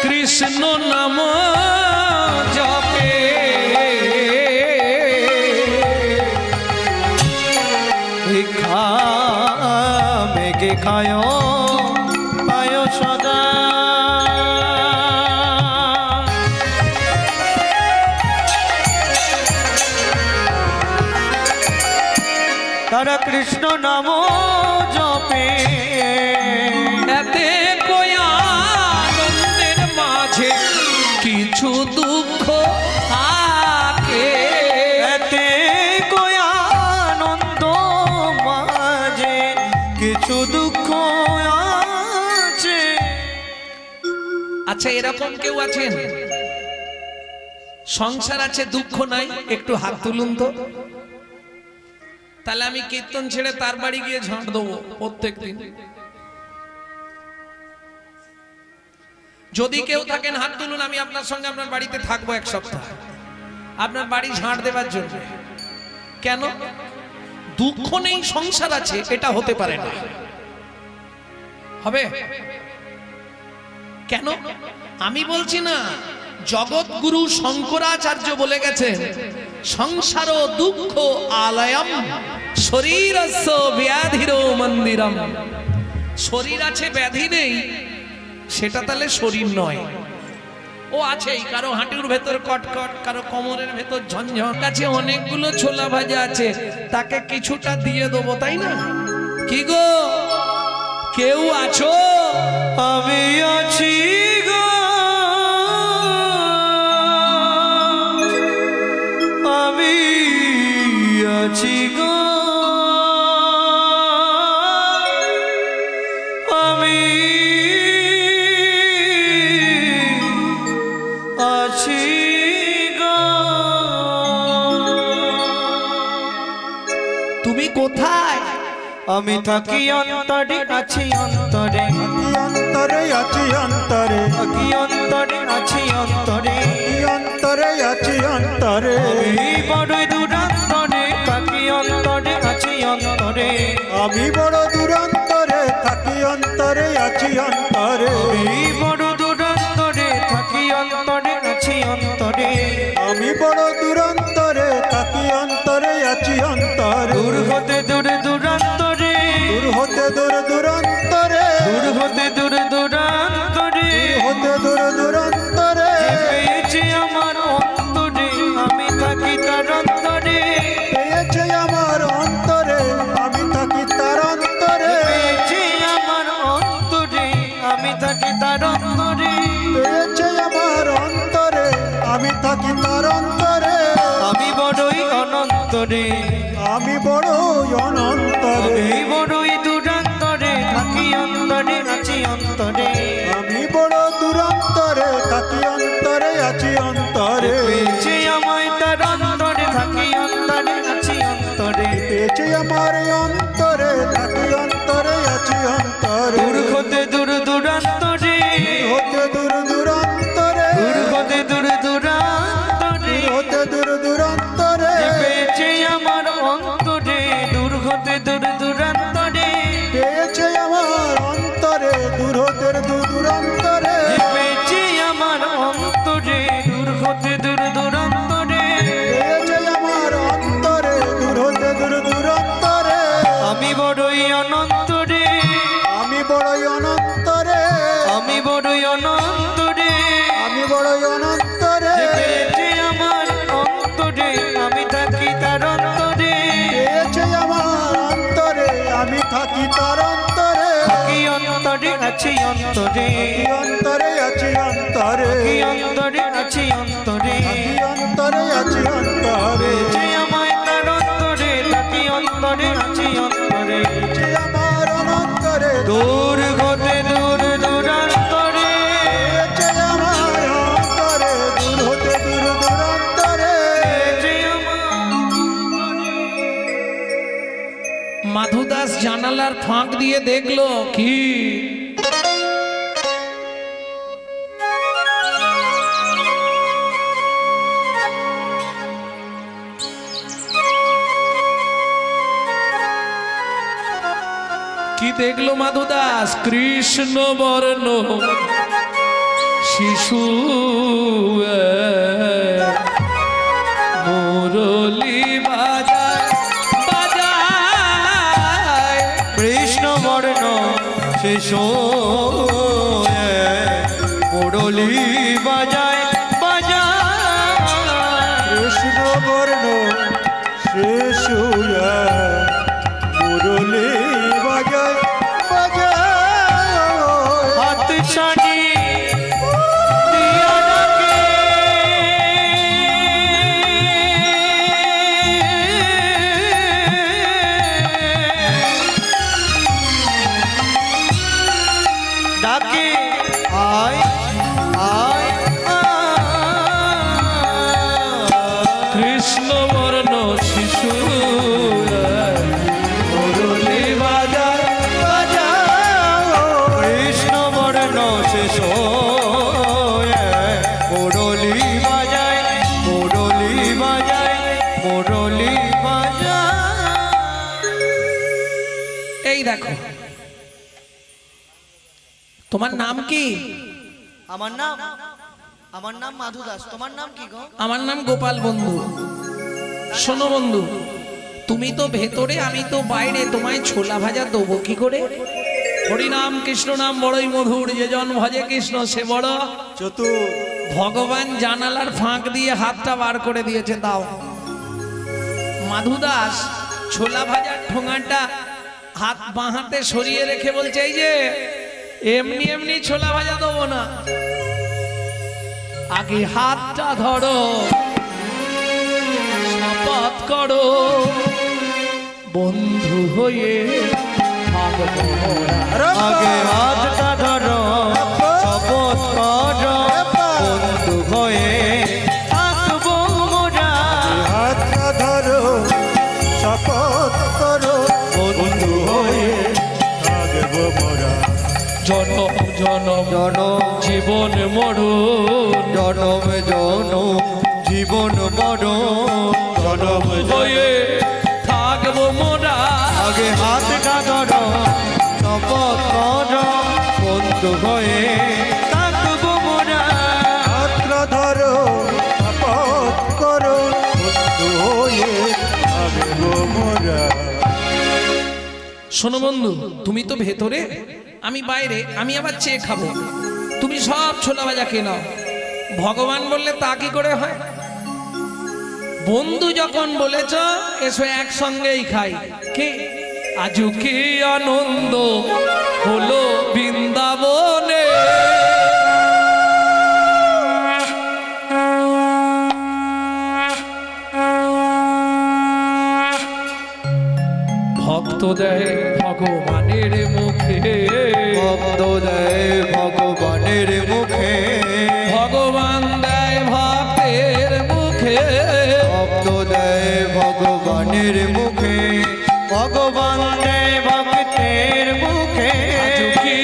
S3: কৃষ্ণ নাম জপে
S2: ভিক্ষা মেঘে খায় পায় সদা তারা কৃষ্ণ নাম জপে
S3: এতে কই আনন্দের মাঝে কিছু দুঃখ থাকে
S2: এতে কই আনন্দ মাঝে কিছু দুঃখ আছে।
S3: আচ্ছা এরকম কেউ আছেন সংসার আছে দুঃখ নাই? একটু হাত তুলুন তো, তাহলে আমি কীর্তন ছেড়ে তার বাড়ি গিয়ে ঝাঁট দেবো প্রত্যেকদিন। যদি কেউ থাকেন হাত তুলুন, আমি আপনার সঙ্গে আপনার বাড়িতে থাকবো এক সপ্তাহ, আপনার বাড়ি ঝাঁট দেওয়ার জন্য। কেন? দুঃখ নেই সংসার আছে, এটা হতে পারে না। হবে? কেন? আমি বলছি না, জগৎগুরু শঙ্করাচার্য বলে গেছেন সংসার দুঃখ আলয়ম শরীরস্য ব্যাধির মন্দিরম। শরীর আছে ব্যাধি নেই, সেটা তাহলে শরীর নয়। ও আছেই, কারো হাঁটুর ভেতর কটকট, কারো কোমরের ভেতর ঝনঝন, কাছে অনেকগুলো ছোলা ভাজা আছে, তাকে কিছুটা দিয়ে দেবো, তাই না? কি গো, কেউ আছো?
S2: আমি আছি গো, আমি আছি গো, আমি আছি গো।
S3: তুমি কোথায়?
S2: আমি থাকি অন্তরে, আছি অন্তরে,
S4: অন্তরে আছি অন্তরে,
S2: থাকি অন্তরে, আছি অন্তরে,
S4: অন্তরে আছি অন্তরে,
S2: আমি বড়ই দূরান্তরে, থাকি অন্তরে, আছি অন্তরে,
S4: আমি বড় দূরান্তরে, থাকি অন্তরে আছি অন্তরে,
S2: আমি বড় দূরান্তরে, থাকি অন্তরে, আছি অন্তরে,
S4: আমি বড় দূরান্তরে, থাকি অন্তরে আছি অন্তরে,
S2: দূর হতে দূর দূরান্তরে,
S4: দূর হতে দূর দূরান্তরে,
S2: দূর হতে দূর দূরান্তরে,
S4: হতে দূর দূরান্তরে,
S2: যে পেয়েছে আমার অন্তরে, আমি থাকি তার অন্তরে,
S4: পেয়েছে আমার অন্তরে, আমি থাকি তার অন্তরে,
S2: পেয়েছে আমার অন্তরে, আমি থাকি তার অন্তরে,
S4: পেয়েছে আমার অন্তরে, আমি থাকি তার অন্তরে,
S2: আমি বড়ই অনন্তরে,
S4: আমি বড় অনন্তরে,
S2: আমি বড়ই দূরান্তরে, থাকি অন্তরে, আছি অন্তরে,
S4: আমি বড় দূরান্তরে, থাকি অন্তরে আছি অন্তরে,
S2: পেয়েছে আমায় তার অন্তরে, থাকি অন্তরে, আছি অন্তরে,
S4: পেয়েছে আমার অন্তরে, থাকি অন্তরে আছি অন্তরে,
S2: দূর হতে দূর দূরান্তরে,
S4: হতে দূর দূরান্তরে,
S2: দূর হতে দূর দূরান্তরে,
S4: হতে দূর দূরান্তরে,
S2: যে পেয়েছে আমার অন্তরে, দূর হতে দূর দূরান্তরে,
S4: পেয়েছে আমার অন্তরে, দূর হতে দূর দূরান্তরে,
S2: যে পেয়েছে আমার অন্তরে, দূর হতে দূর দূরান্তরে,
S4: পেয়েছে আমার অন্তরে, দূর হতে দূর দূরান্তরে,
S2: আমি বড়ই অনন্তরে,
S4: আমি বড়ই অনন্তরে,
S2: আমি বড়ই অনন্তরে,
S4: আমি বড়ই অনন্তরে,
S2: যে পেয়েছে আমার অন্তরে, আমি থাকি তার অন্তরে,
S4: পেয়েছে আমার অন্তরে, আমি থাকি তার অন্তরে,
S2: থাকি অন্তরে, আছি অন্তরে,
S4: থাকি অন্তরে আছি অন্তরে,
S2: থাকি অন্তরে, আছি অন্তরে,
S4: থাকি অন্তরে আছি অন্তরে,
S2: পেয়েছে আমায় তার অন্তরে, থাকি অন্তরে, আছি অন্তরে,
S4: পেয়েছে আমার অনন্তরে,
S2: দূর হতে দূর দূরান্তরে,
S4: পেয়েছে আমার অন্তরে, দূর হতে দূর দূরান্তরে,
S2: পেয়েছে আমার অন্তরে।
S3: মাধুদাস
S1: মাধুদাস জানালার ফাঁক দিয়ে দেখলো কি কি দেখলো মাধুদাস? কৃষ্ণ বর্ণ শিশু মুরলি বাজায় বাজায়,
S2: কৃষ্ণ বর্ণ শিশু মুরলি বাজায় বাজায়,
S4: কৃষ্ণ বর্ণ শিশু মুরলি বাজায় বাজায়,
S2: হাত ছানি দিয়া ডাকে, ডাকে আয় আয়
S1: কৃষ্ণ বর্ণ শিশু মুরলি বাজায় বাজায়,
S2: কৃষ্ণ বর্ণ শিশু মুরলি বাজায় মুরলি বাজায় মুরলি বাজায়।
S1: এই দেখো, তোমার নাম কি?
S5: আমার নাম মাধু দাস। তোমার নাম কি গো?
S1: আমার নাম গোপাল বন্ধু। শোনো বন্ধু, তুমি তো ভেতরে, আমি তো বাইরে, তোমায় ছোলা ভাজা দেবো কি করে? হরিনাম কৃষ্ণ নাম বড়ই মধুর, যে জন ভজে কৃষ্ণ সে বড়
S4: চতুর।
S1: ভগবান জানালার ফাঁক দিয়ে হাতটা বার করে দিয়েছে, দাও। মাধুদাস ছোলা ভাজার ঠোঙাটা হাত বাঁ হাতে সরিয়ে রেখে বলছে, এই যে এমনি এমনি ছোলা ভাজা দেবো না, আগে হাতটা ধরো, শপথ করো, বন্ধু হয়ে থাকবো মোরা।
S2: আগে হাতটা ধরো শপথ করো, বন্ধু হয়ে থাকবো মোরা,
S4: হাতটা ধরো শপথ করো,
S2: বন্ধু হয়ে
S4: থাকবো মোরা।
S1: জনম জনম
S2: জনম
S1: জীবন মরণ
S2: জনম জনম জীবন মরণ, জনম
S1: হয়ে থাকবো মোরা।
S2: আগে হাতটা ধরো শপথ করো, বন্ধু হয়ে থাকবো মোরা,
S4: হাতটা ধরো শপথ করো, বন্ধু হয়ে থাকবো মোরা।
S1: শোনো বন্ধু, তুমি তো ভেতরে, আমি বাইরে, আমি আবার চেয়ে খাবো, তুমি সব ছোলা ভাজা খেয়ে নাও। ভগবান বললে তা কি করে হয়? বন্ধু যখন বলেছ এসো একসঙ্গেই খাই। কি আজু কি আনন্দ হলো বৃন্দাবনে, ভক্ত দেয় ভগবানের মুখে,
S2: ভক্ত দেয় ভগবানের মুখে,
S1: ভগবান দেয় ভক্তের মুখে,
S2: ভক্ত দেয় ভগবানের মুখে, ভগবান দেয় ভক্তের মুখে,
S1: আজু কি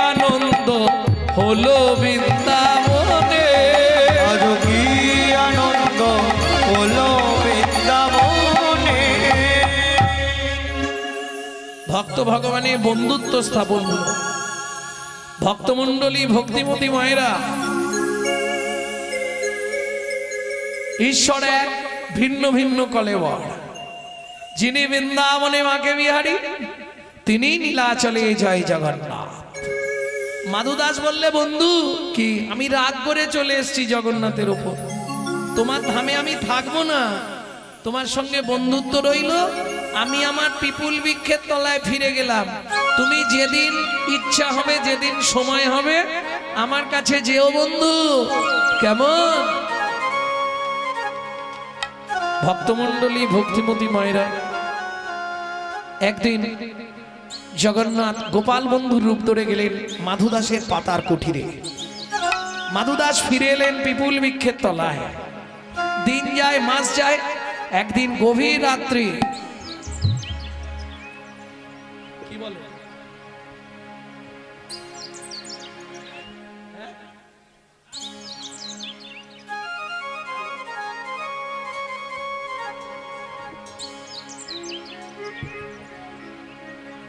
S1: আনন্দ হলো বৃন্দাবনে,
S2: আরো কি আনন্দ হলো বৃন্দাবনে।
S1: ভক্ত ভগবানে বন্ধুত্ব স্থাপন হলো। ভক্তমণ্ডলী ভক্তিমতী মায়েরা, ঈশ্বর এক, ভিন্ন ভিন্ন কলেবর। যিনি বৃন্দাবনে মাকে বিহারী, তিনি নীলাচলে জয় জগন্নাথ। মাধুদাস বললে, বন্ধু কি আমি রাগ করে চলে এসেছি জগন্নাথের উপর, তোমার ধামে আমি থাকবো না, তোমার সঙ্গে বন্ধুত্ব রইল, আমি আমার পিপুল বৃক্ষের তলায় ফিরে গেলাম। তুমি যেদিন ইচ্ছা হবে, যেদিন সময় হবে, আমার কাছে যেও বন্ধু, কেমন? ভক্তমণ্ডলী ভক্তিমতী মায়েরা, একদিন জগন্নাথ গোপাল বন্ধুর রূপ ধরে গেলেন মাধুদাসের পাতার কুঠিরে। মাধুদাস ফিরে এলেন পিপুল বৃক্ষের তলায়। দিন যায়, মাস যায়, একদিন গভীর রাত্রি কি বলে?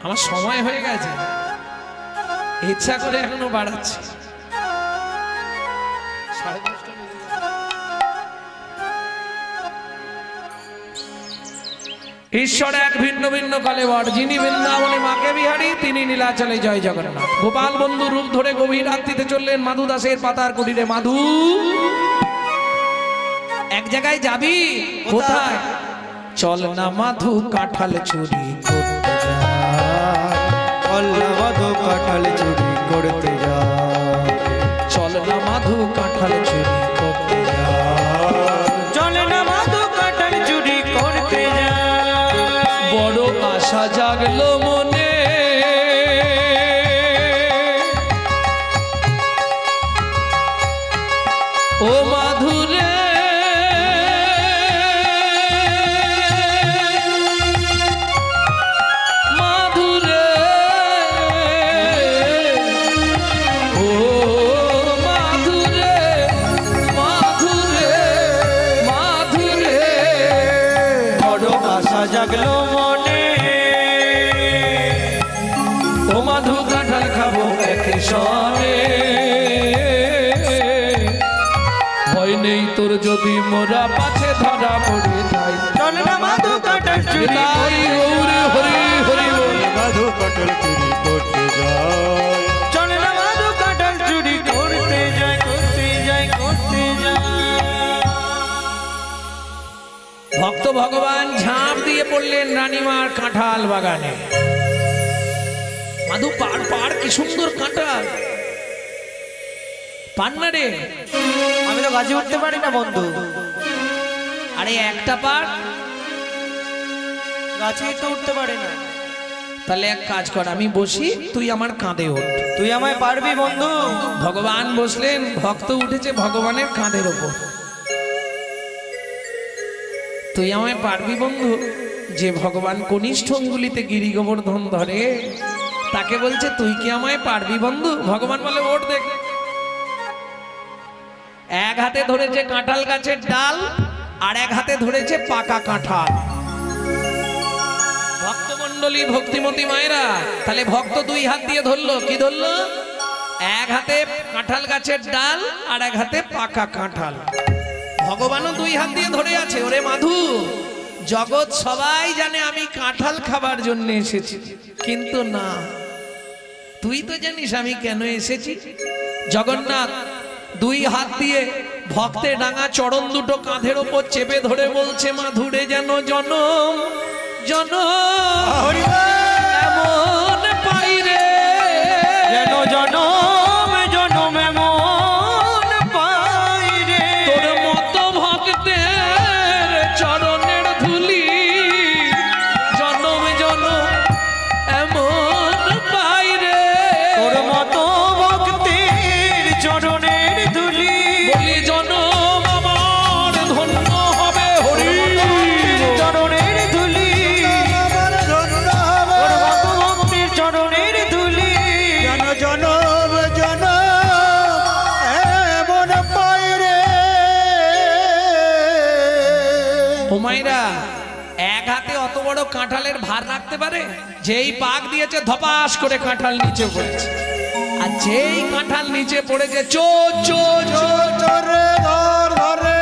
S1: আমার সময় হয়ে গেছে, ইচ্ছা করে এখনো বাড়াচ্ছি। 10:30 বেজে গেছে। ঈশ্বর এক ভিন্ন ভিন্ন কালে বর, যিনি বৃন্দাবনে মাকে বিহারী, তিনি নীলাচলে জয় জগন্নাথ। গোপাল বন্ধু রূপ ধরে গভীর রাত্রিতে চললেন মাধু দাসের পাতার কুটিরে। মাধু, এক জায়গায় যাবি? কোথায়? চল না মাধু, কাঁঠাল চুরি করতে যাই।
S2: কল্লা মাধু কাঁঠাল চুরি করতে যায়।
S1: চল না মাধু, কাঁঠাল চুরি করতে যাই।
S2: চলে না মাধু কাঁঠাল চুরি করতে যায়।
S1: বড় আশা জাগলো মনে, ও মাধুরে, মাধুরে, ও মাধুরে, মাধুরে, মাধুরে,
S2: বড় আশা জাগলো মনে।
S1: ও মাধু কাঁঠাল খাবো একে সনে। ভয় নেই তোর যদি মোরা পাছে ধরা পড়ে যাই।
S2: চলে না মাধু কাঁঠাল চুরি
S1: হরি হরি হরি হরি বল।
S4: মাধু কাঁঠাল চুরি করতে যায়।
S2: চলে না মাধু কাঁঠাল চুরি করতে যায়, করতে যায়, করতে যায়।
S1: ভক্ত ভগবান ঝাঁপ দিয়ে পড়লেন রানীমার কাঁঠাল বাগানে। মাধু পার পার, কি সুন্দর কাঁঠাল। পান না রে?
S5: আমি তো গাছে উঠতে পারি না বন্ধু।
S1: আরে একটা পার।
S5: গাছেই তো উঠতে পারি না।
S1: তাহলে এক কাজ কর, আমি বসি, তুই আমার কাঁধে ওঠ।
S5: তুই আমায় পারবি বন্ধু?
S1: ভগবান বসলেন, ভক্ত উঠেছে ভগবানের কাঁধের ওপর। তুই আমায় পারবি বন্ধু? যে ভগবান কনিষ্ঠ অঙ্গুলিতে গিরি গোবর্ধন ধরে, তাকে বলছে তুই কি আমায় পারবি বন্ধু? ভগবান বলে ওঠ দেখ। এক হাতে ধরেছে কাঁঠাল গাছের ডাল, আর এক হাতে ধরেছে পাকা কাঁঠাল। ভক্তমণ্ডলী, ভক্তিমতী মায়েরা, তাহলে ভক্ত দুই হাত দিয়ে ধরলো, কি ধরলো? এক হাতে কাঁঠাল গাছের ডাল, আর এক হাতে পাকা কাঁঠাল। ভগবানও দুই হাত দিয়ে ধরে আছে। ওরে মাধু, জগৎ সবাই জানে আমি কাঁঠাল খাবার জন্য এসেছি, কিন্তু না, তুই তো জানিস আমি কেন এসেছি। জগন্নাথ দুই হাত দিয়ে ভক্তের ডাঙা চরণ দুটো কাঁধের ওপর চেপে ধরে বলছে, মাধুরে যেন জনম জনম এমন পাই রে,
S2: যেন জনম জনম এমন পাই রে।
S1: তোর মতো ভক্তের চরণের ধুলি জনম জনম এমন পাই রে।
S2: তোর মতো ভক্তের চরণের ধুলি,
S1: বলি জনম আমার ধন্য হবে হরি।
S2: চরণের ধুলি,
S4: আমার ধন্য হবে।
S2: তোর মতো ভক্তের চরণের ধুলি।
S4: জন জনম জনম এমন পাই রে।
S1: হুমায়রা এক হাতে অত বড় কাঁঠালের ভার রাখতে পারে? যেই পাক দিয়েছে ধপাস করে কাঁঠাল নিচে পড়েছে, আর যেই কাঁঠাল নিচে পড়েছে চো চো চো
S4: চরে ধর ধরে।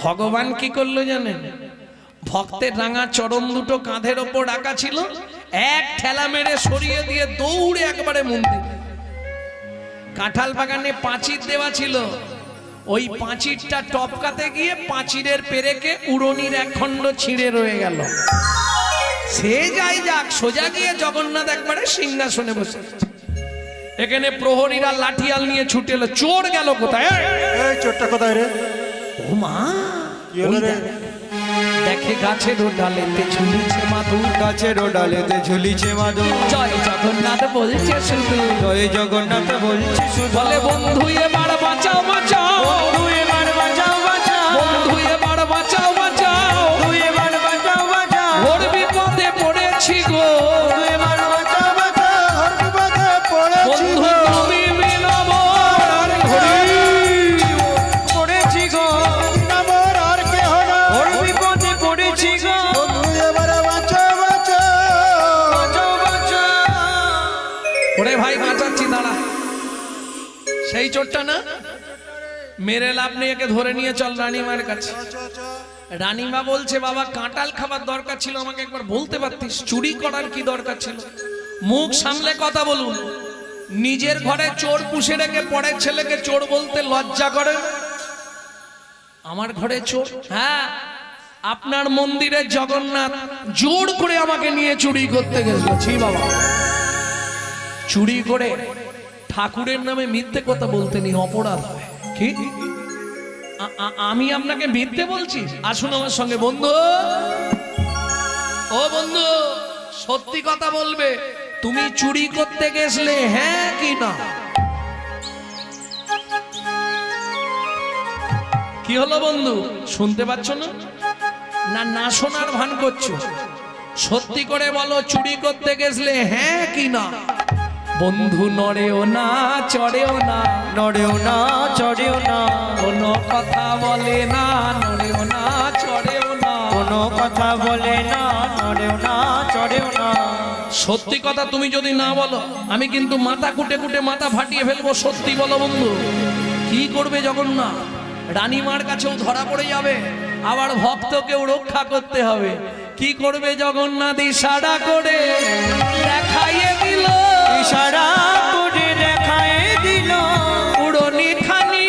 S1: ভগবান কি করলো জানেন? ভক্তের রাঙা চরণ দুটো কাঁধের ওপর রাখা ছিল, এক ঠেলা মেরে সরিয়ে দিয়ে দৌড়ে একবারে মন্দির। কাঁঠাল বাগানে পাঁচির দেওয়া ছিল, ওই পাঁচিরটা টপকাতে গিয়ে পাঁচিরের পেরেকে উড়নির এক খণ্ড ছিঁড়ে রয়ে গেল। সে যাই যাক, সোজা গিয়ে জগন্নাথ একবারে সিংহাসনে বসে আছে। এখানে প্রহরীরা লাঠিয়াল নিয়ে ছুটে এলো। চোর গেল কোথায়?
S4: এই চোরটা কোথায় রে?
S1: ও মা,
S4: কি হলো
S1: ওই
S4: রে?
S1: দেখ, দেখে গাছের ডালেতে ঝুলিছে মাধু।
S2: গাছের ডালেতে ঝুলিছে মাধু।
S1: জয় জগন্নাথ বলছে শুধু,
S2: জয় জগন্নাথ বলছে শুধু।
S1: বলে বন্ধু এবার বাঁচাও বাঁচাও,
S2: বন্ধু এবার বাঁচাও বাঁচাও,
S1: বন্ধু এবার বাঁচাও বাঁচাও,
S2: বন্ধু এবার বাঁচাও বাঁচাও।
S1: ওর বিপদে পড়েছি গো।
S2: বন্ধু এবার বাঁচা বাঁচা।
S4: ঘর বিবাদে পড়েছি
S3: বন্ধু
S4: গো।
S3: তুমি বিনমর হরি
S2: পড়েছি গো,
S4: আমার আর কেহ না।
S2: ওর বিপদে পড়েছি গো,
S4: বন্ধু এবার বাঁচা বাঁচা।
S2: বাঁচা বাঁচা।
S3: ওরে ভাই বাঁচাচ্ছি দাঁড়া সেই চোরটা না মেরে লাভ নেই একে ধরে নিয়ে চল রানীমার কাছে রানীমা বলছে বাবা কাঁঠাল খাবার দরকার ছিল আমাকে একবার বলতে পারতিস চুরি করার কি দরকার ছিল মুখ সামলে কথা বলুন নিজের ঘরে চোর পুষে রেখে পরের ছেলেকে চোর বলতে লজ্জা করে আমার ঘরে চোর হ্যাঁ আপনার মন্দিরে জগন্নাথ জোর করে আমাকে নিয়ে চুরি করতে গেছিল ছি বাবা চুরি করে ঠাকুরের নামে মিথ্যে কথা বলতে নেই অপরাধ হয় কি আমি আপনাকে মিথ্যে বলছি আসুন আমার সঙ্গে বন্ধু ও বন্ধু সত্যি কথা বলবে তুমি চুরি করতে গেছলে হ্যাঁ কি না কি হলো বন্ধু শুনতে পাচ্ছ না না না শোনার ভান করছো সত্যি করে বলো চুরি করতে গেছলে হ্যাঁ কি না বন্ধু নড়েও না চড়েও না
S2: নড়েও না চড়েও না,
S3: কোনো কথা বলে না নড়েও না চড়েও না
S2: কোনো কথা বলে না, নড়েও না চড়েও না।
S3: সত্যি কথা তুমি যদি না বলো আমি কিন্তু মাথা কুটে কুটে মাথা ফাটিয়ে ফেলবো সত্যি বলো বন্ধু কি করবে জগন্নাথ রানীমার কাছেও ধরা পড়ে যাবে আবার ভক্তকেও রক্ষা করতে হবে কি করবে জগন্নাথ ইশারা করে দেখাইয়ে দিল
S2: ইশারা করে দেখায় দিল,
S3: উড়নি খানি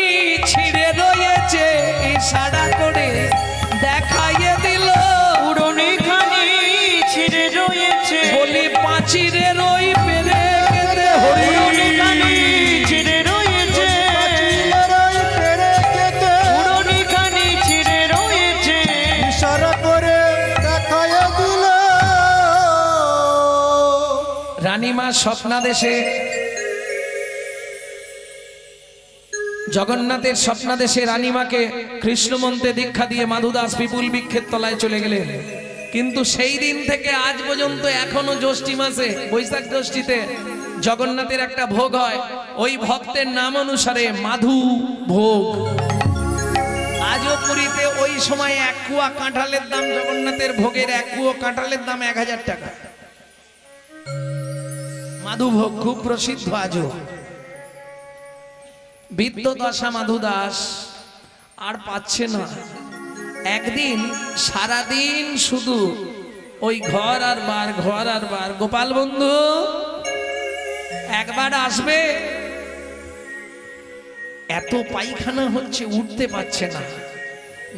S3: ছিঁড়ে রয়েছে ইশারা করে দেখাইয়ে দিল
S2: উড়নি খানি ছিঁড়ে রয়েছে,
S3: বলি পাঁচিরের ওই পেরে কেটে হরি
S2: উড়নি খানি ছিঁড়ে রয়েছে,
S4: পাঁচিলের ওই পেরে কেটে
S2: উড়নি খানি ছিঁড়ে রয়েছে।
S4: ইশারা করে দেখায় দিল।
S3: রানীমা স্বপ্নাদেশে জগন্নাথের স্বপ্নাদেশে রানীমাকে কৃষ্ণ মন্ত্রে দীক্ষা দিয়ে মাধুদাস বিপুল বৃক্ষের তলায় চলে গেলেন কিন্তু সেই দিন থেকে আজ পর্যন্ত এখনো জ্যৈষ্ঠী মাসে বৈশাখ জ্যৈষ্ঠীতে জগন্নাথের একটা ভোগ হয় ওই ভক্তের নাম অনুসারে মাধু ভোগ আজও পুরীতে ওই সময় এক কুয়া কাঁঠালের দাম জগন্নাথের ভোগের এক কুয়ো কাঁঠালের দাম 1000 টাকা মাধুভোগ খুব প্রসিদ্ধ আজও বিদ্যদশা মাধু দাস আর পাচ্ছে না একদিন সারাদিন শুধু ওই ঘর আর বার গোপাল বন্ধু একবার আসবে এত পায়খানা হচ্ছে উঠতে পারছে না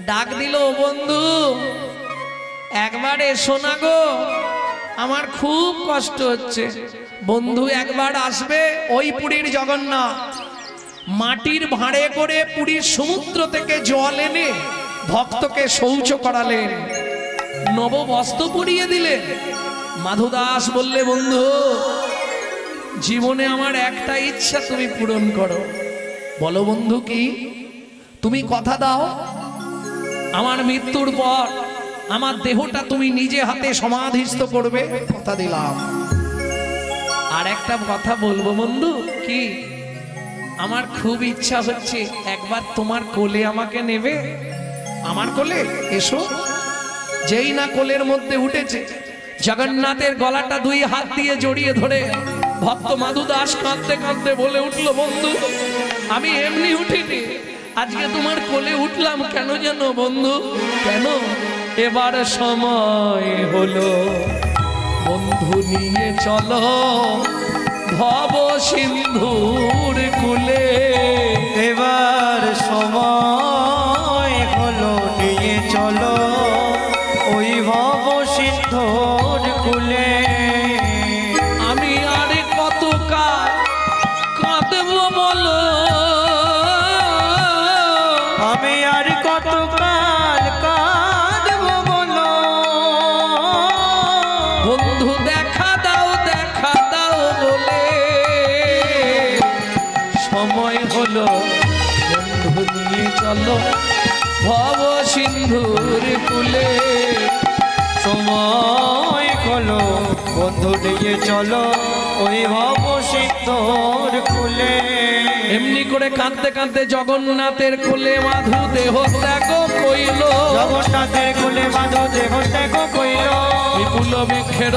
S3: ডাক দিল বন্ধু একবার এসো না গো আমার খুব কষ্ট হচ্ছে বন্ধু একবার আসবে ওই পুরীর জগন্নাথ মাটির ভাঁড়ে করে পুরীর সমুদ্র থেকে জল এনে ভক্তকে শৌচ করালেন নববস্ত্র পরিয়ে দিলেন মাধুদাস বললে বন্ধু জীবনে আমার একটা ইচ্ছা তুমি পূরণ করো বলো বন্ধু কি তুমি কথা দাও আমার মৃত্যুর পর আমার দেহটা তুমি নিজে হাতে সমাধিস্থ করবে কথা দিলাম আর একটা কথা বলবো বন্ধু কি আমার খুব ইচ্ছা হচ্ছে একবার তোমার কোলে আমাকে নেবে আমার কোলে এসো যেই না কোলের মধ্যে উঠেছে জগন্নাথের গলাটা 2 হাত দিয়ে জড়িয়ে ধরে ভক্ত মাধুদাস কাঁদতে কাঁদতে বলে উঠলো বন্ধু আমি এমনি উঠিনি আজকে তোমার কোলে উঠলাম কেন জানো বন্ধু কেন এবার সময় হলো বন্ধু নিয়ে চলো ভব সিন্ধুর কুলে
S2: এবার সময় হলো নিয়ে চলো ওই ভব সিন্ধুর কুলে।
S3: আমি আর কত কাল কাঁদবো বলো
S2: আমি আর কত কাল কাঁদবো বলো
S3: বন্ধু দেখা দাও বলে সময় হলো বন্ধু নিয়ে চলো ভব সিন্ধুর কুলে
S2: সময় হলো বন্ধু নিয়ে চলো ওই ভব সিদ্ধর কুলে।
S3: এমনি করে কাঁদতে কাঁদতে জগন্নাথের কোলে মাধু দেহ ত্যাগ কইল।
S2: জগন্নাথের কোলে মাধব দেহ ত্যাগ কইল।
S3: বিপুল বৃক্ষের